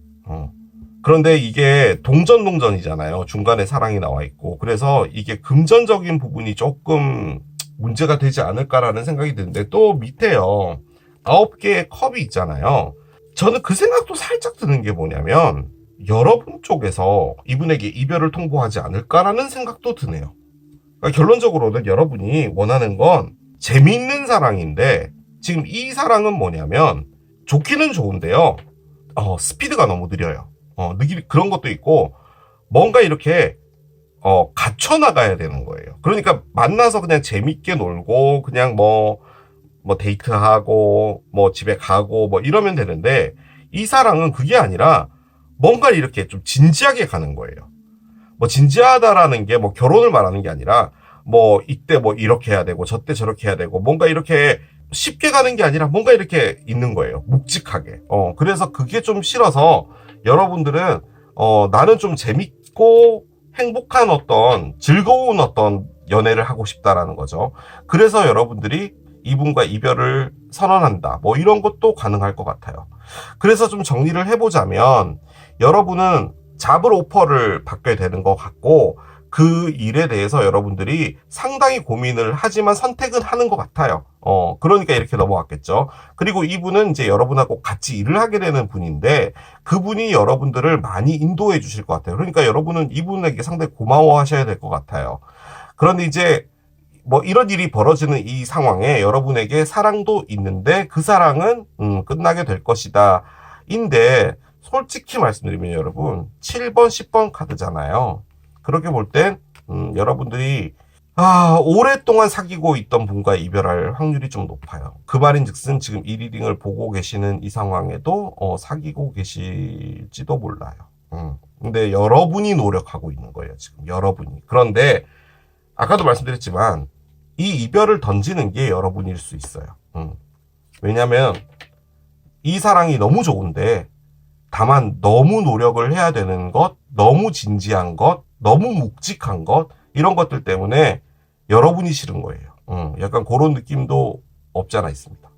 그런데 이게 동전이잖아요. 중간에 사랑이 나와 있고. 그래서 이게 금전적인 부분이 조금 문제가 되지 않을까라는 생각이 드는데, 또 밑에요. 9개의 컵이 있잖아요. 저는 그 생각도 살짝 드는 게 뭐냐면, 여러분 쪽에서 이분에게 이별을 통보하지 않을까라는 생각도 드네요. 그러니까 결론적으로는 여러분이 원하는 건 재미있는 사랑인데, 지금 이 사랑은 뭐냐면, 좋기는 좋은데요. 스피드가 너무 느려요. 그런 것도 있고, 뭔가 이렇게 갖춰 나가야 되는 거예요. 그러니까 만나서 그냥 재밌게 놀고, 그냥 뭐 데이트하고, 뭐 집에 가고, 뭐 이러면 되는데, 이 사랑은 그게 아니라 뭔가 이렇게 좀 진지하게 가는 거예요. 뭐 진지하다라는 게 뭐 결혼을 말하는 게 아니라, 뭐 이때 뭐 이렇게 해야 되고, 저때 저렇게 해야 되고, 뭔가 이렇게 쉽게 가는 게 아니라 뭔가 이렇게 있는 거예요. 묵직하게. 그래서 그게 좀 싫어서 여러분들은 나는 좀 재밌고 행복한 어떤 즐거운 어떤 연애를 하고 싶다라는 거죠. 그래서 여러분들이 이분과 이별을 선언한다. 뭐 이런 것도 가능할 것 같아요. 그래서 좀 정리를 해보자면, 여러분은 잡을 오퍼를 받게 되는 것 같고, 그 일에 대해서 여러분들이 상당히 고민을 하지만 선택은 하는 것 같아요. 그러니까 이렇게 넘어갔겠죠. 그리고 이분은 이제 여러분하고 같이 일을 하게 되는 분인데, 그분이 여러분들을 많이 인도해 주실 것 같아요. 그러니까 여러분은 이분에게 상당히 고마워하셔야 될 것 같아요. 그런데 이제 뭐 이런 일이 벌어지는 이 상황에 여러분에게 사랑도 있는데 그 사랑은 끝나게 될 것이다. 인데 솔직히 말씀드리면 여러분 7번, 10번 카드잖아요. 그렇게 볼 땐 여러분들이 오랫동안 사귀고 있던 분과 이별할 확률이 좀 높아요. 그 말인즉슨 지금 이 리딩을 보고 계시는 이 상황에도 사귀고 계실지도 몰라요. 근데 여러분이 노력하고 있는 거예요, 지금 여러분이. 그런데 아까도 말씀드렸지만 이 이별을 던지는 게 여러분일 수 있어요. 왜냐면 이 사랑이 너무 좋은데 다만 너무 노력을 해야 되는 것, 너무 진지한 것, 너무 묵직한 것, 이런 것들 때문에 여러분이 싫은 거예요. 약간 그런 느낌도 없지 않아 있습니다.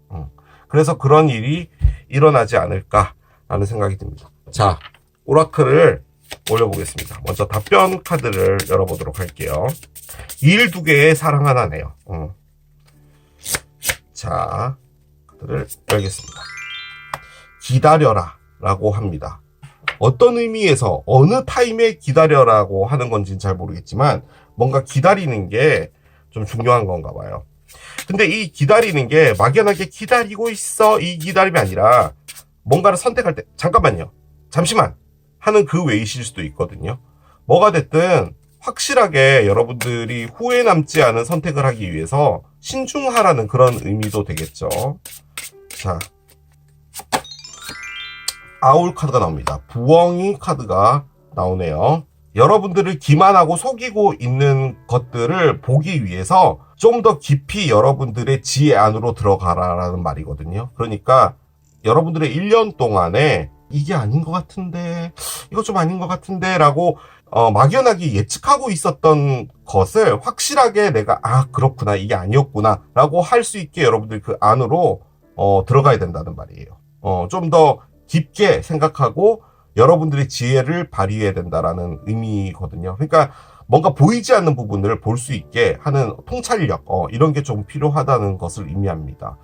그래서 그런 일이 일어나지 않을까라는 생각이 듭니다. 자, 오라클을 올려보겠습니다. 먼저 답변 카드를 열어보도록 할게요. 일 두 개에 사랑 하나네요. 자, 카드를 열겠습니다. 기다려라 라고 합니다. 어떤 의미에서 어느 타임에 기다려라고 하는 건지는 잘 모르겠지만 뭔가 기다리는 게 좀 중요한 건가 봐요. 근데 이 기다리는 게 막연하게 기다리고 있어 이 기다림이 아니라 뭔가를 선택할 때 잠깐만요, 잠시만 하는 그 외이실 수도 있거든요. 뭐가 됐든 확실하게 여러분들이 후회 남지 않은 선택을 하기 위해서 신중하라는 그런 의미도 되겠죠. 자, 아울 카드가 나옵니다. 부엉이 카드가 나오네요. 여러분들을 기만하고 속이고 있는 것들을 보기 위해서 좀 더 깊이 여러분들의 지혜 안으로 들어가라라는 말이거든요. 그러니까 여러분들의 1년 동안에 이게 아닌 것 같은데, 이거 좀 아닌 것 같은데 라고 막연하게 예측하고 있었던 것을 확실하게 내가 그렇구나, 이게 아니었구나 라고 할 수 있게 여러분들 그 안으로 들어가야 된다는 말이에요. 좀 더 깊게 생각하고 여러분들의 지혜를 발휘해야 된다라는 의미거든요. 그러니까 뭔가 보이지 않는 부분을 볼 수 있게 하는 통찰력, 이런 게 좀 필요하다는 것을 의미합니다.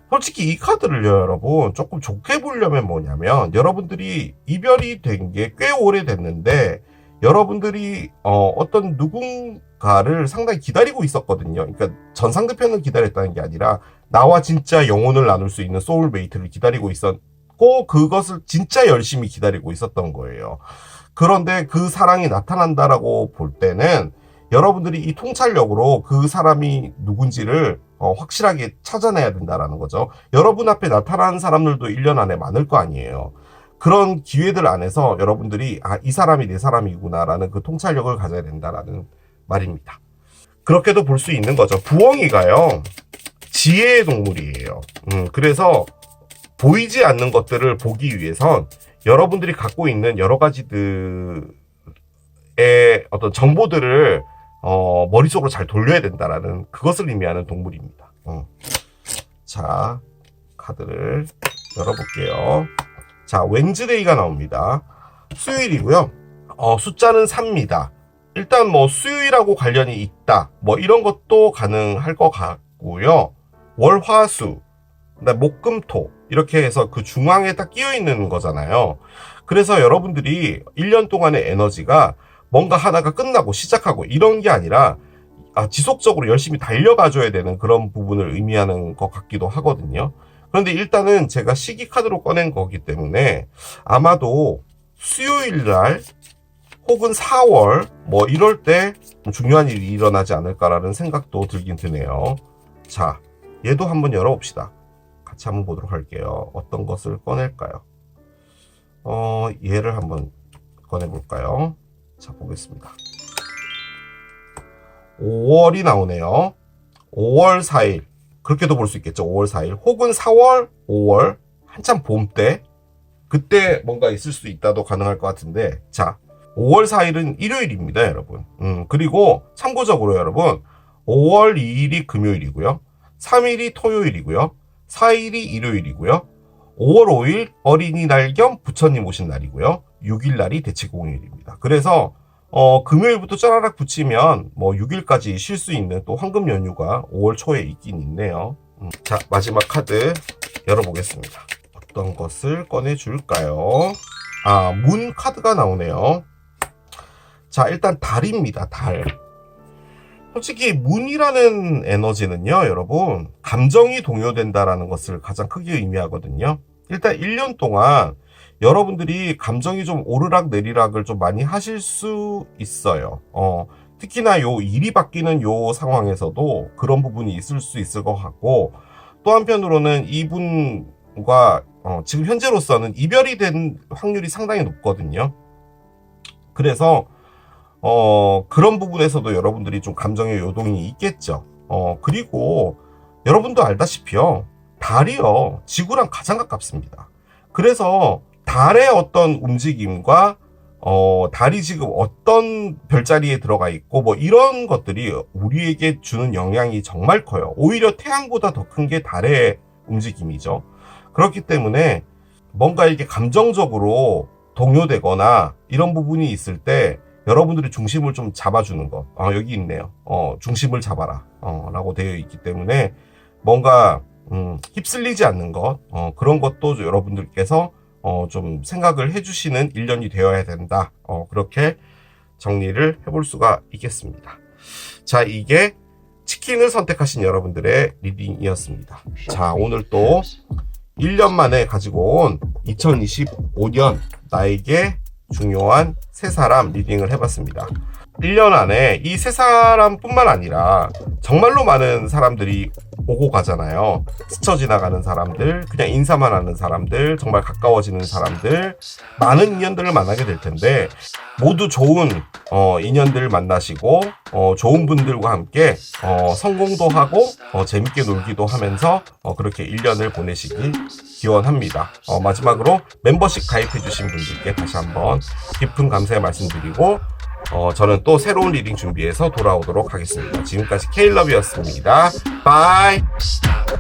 솔직히 이 카드를 여러분 조금 좋게 보려면 뭐냐면, 여러분들이 이별이 된 게 꽤 오래됐는데 여러분들이 어떤 누군가를 상당히 기다리고 있었거든요. 그러니까 전 상대편을 기다렸다는 게 아니라 나와 진짜 영혼을 나눌 수 있는 소울메이트를 기다리고 있었고, 그것을 진짜 열심히 기다리고 있었던 거예요. 그런데 그 사랑이 나타난다라고 볼 때는 여러분들이 이 통찰력으로 그 사람이 누군지를 확실하게 찾아내야 된다라는 거죠. 여러분 앞에 나타나는 사람들도 1년 안에 많을 거 아니에요. 그런 기회들 안에서 여러분들이 이 사람이 내 사람이구나라는 그 통찰력을 가져야 된다라는 말입니다. 그렇게도 볼 수 있는 거죠. 부엉이가요, 지혜의 동물이에요. 그래서 보이지 않는 것들을 보기 위해선 여러분들이 갖고 있는 여러 가지들의 어떤 정보들을 머릿속으로 잘 돌려야 된다라는 그것을 의미하는 동물입니다. 자, 카드를 열어볼게요. 자, 웬즈데이가 나옵니다. 수요일이고요. 숫자는 3입니다. 일단 뭐 수요일하고 관련이 있다, 뭐 이런 것도 가능할 것 같고요. 월화수, 목금토 이렇게 해서 그 중앙에 딱 끼어 있는 거잖아요. 그래서 여러분들이 1년 동안의 에너지가 뭔가 하나가 끝나고 시작하고 이런 게 아니라 지속적으로 열심히 달려가줘야 되는 그런 부분을 의미하는 것 같기도 하거든요. 그런데 일단은 제가 시기 카드로 꺼낸 거기 때문에 아마도 수요일날 혹은 4월 뭐 이럴 때 중요한 일이 일어나지 않을까라는 생각도 들긴 드네요. 자, 얘도 한번 열어봅시다. 같이 한번 보도록 할게요. 어떤 것을 꺼낼까요? 얘를 한번 꺼내볼까요? 자, 보겠습니다. 5월이 나오네요. 5월 4일. 그렇게도 볼 수 있겠죠. 5월 4일. 혹은 4월, 5월. 한참 봄 때. 그때 뭔가 있을 수 있다도 가능할 것 같은데. 자, 5월 4일은 일요일입니다, 여러분. 그리고 참고적으로 여러분, 5월 2일이 금요일이고요. 3일이 토요일이고요. 4일이 일요일이고요. 5월 5일 어린이날 겸 부처님 오신 날이고요. 6일 날이 대치공휴일입니다. 그래서 금요일부터 짜라락 붙이면 뭐 6일까지 쉴 수 있는 또 황금 연휴가 5월 초에 있긴 있네요. 자, 마지막 카드 열어보겠습니다. 어떤 것을 꺼내줄까요? 문 카드가 나오네요. 자, 일단 달입니다. 달. 솔직히 문이라는 에너지는요, 여러분, 감정이 동요된다라는 것을 가장 크게 의미하거든요. 일단 1년 동안 여러분들이 감정이 좀 오르락 내리락을 좀 많이 하실 수 있어요. 특히나 요 일이 바뀌는 요 상황에서도 그런 부분이 있을 수 있을 것 같고, 또 한편으로는 이분과 지금 현재로서는 이별이 된 확률이 상당히 높거든요. 그래서 그런 부분에서도 여러분들이 좀 감정의 요동이 있겠죠. 그리고 여러분도 알다시피요, 달이요, 지구랑 가장 가깝습니다. 그래서 달의 어떤 움직임과 달이 지금 어떤 별자리에 들어가 있고 뭐 이런 것들이 우리에게 주는 영향이 정말 커요. 오히려 태양보다 더 큰 게 달의 움직임이죠. 그렇기 때문에 뭔가 이게 감정적으로 동요되거나 이런 부분이 있을 때 여러분들이 중심을 좀 잡아주는 것. 여기 있네요. 중심을 잡아라. 라고 되어 있기 때문에 뭔가 휩쓸리지 않는 것. 그런 것도 여러분들께서 좀 생각을 해주시는 1년이 되어야 된다. 그렇게 정리를 해볼 수가 있겠습니다. 자, 이게 치킨을 선택하신 여러분들의 리딩이었습니다. 자, 오늘 또 1년 만에 가지고 온 2025년 나에게 중요한 세 사람 리딩을 해봤습니다. 1년 안에 이 세 사람뿐만 아니라 정말로 많은 사람들이 오고 가잖아요. 스쳐 지나가는 사람들, 그냥 인사만 하는 사람들, 정말 가까워지는 사람들, 많은 인연들을 만나게 될 텐데 모두 좋은 인연들을 만나시고 좋은 분들과 함께 성공도 하고 재밌게 놀기도 하면서 그렇게 1년을 보내시길 기원합니다. 마지막으로 멤버십 가입해 주신 분들께 다시 한번 깊은 감사의 말씀드리고 저는 또 새로운 리딩 준비해서 돌아오도록 하겠습니다. 지금까지 K러브였습니다. 바이. Stop.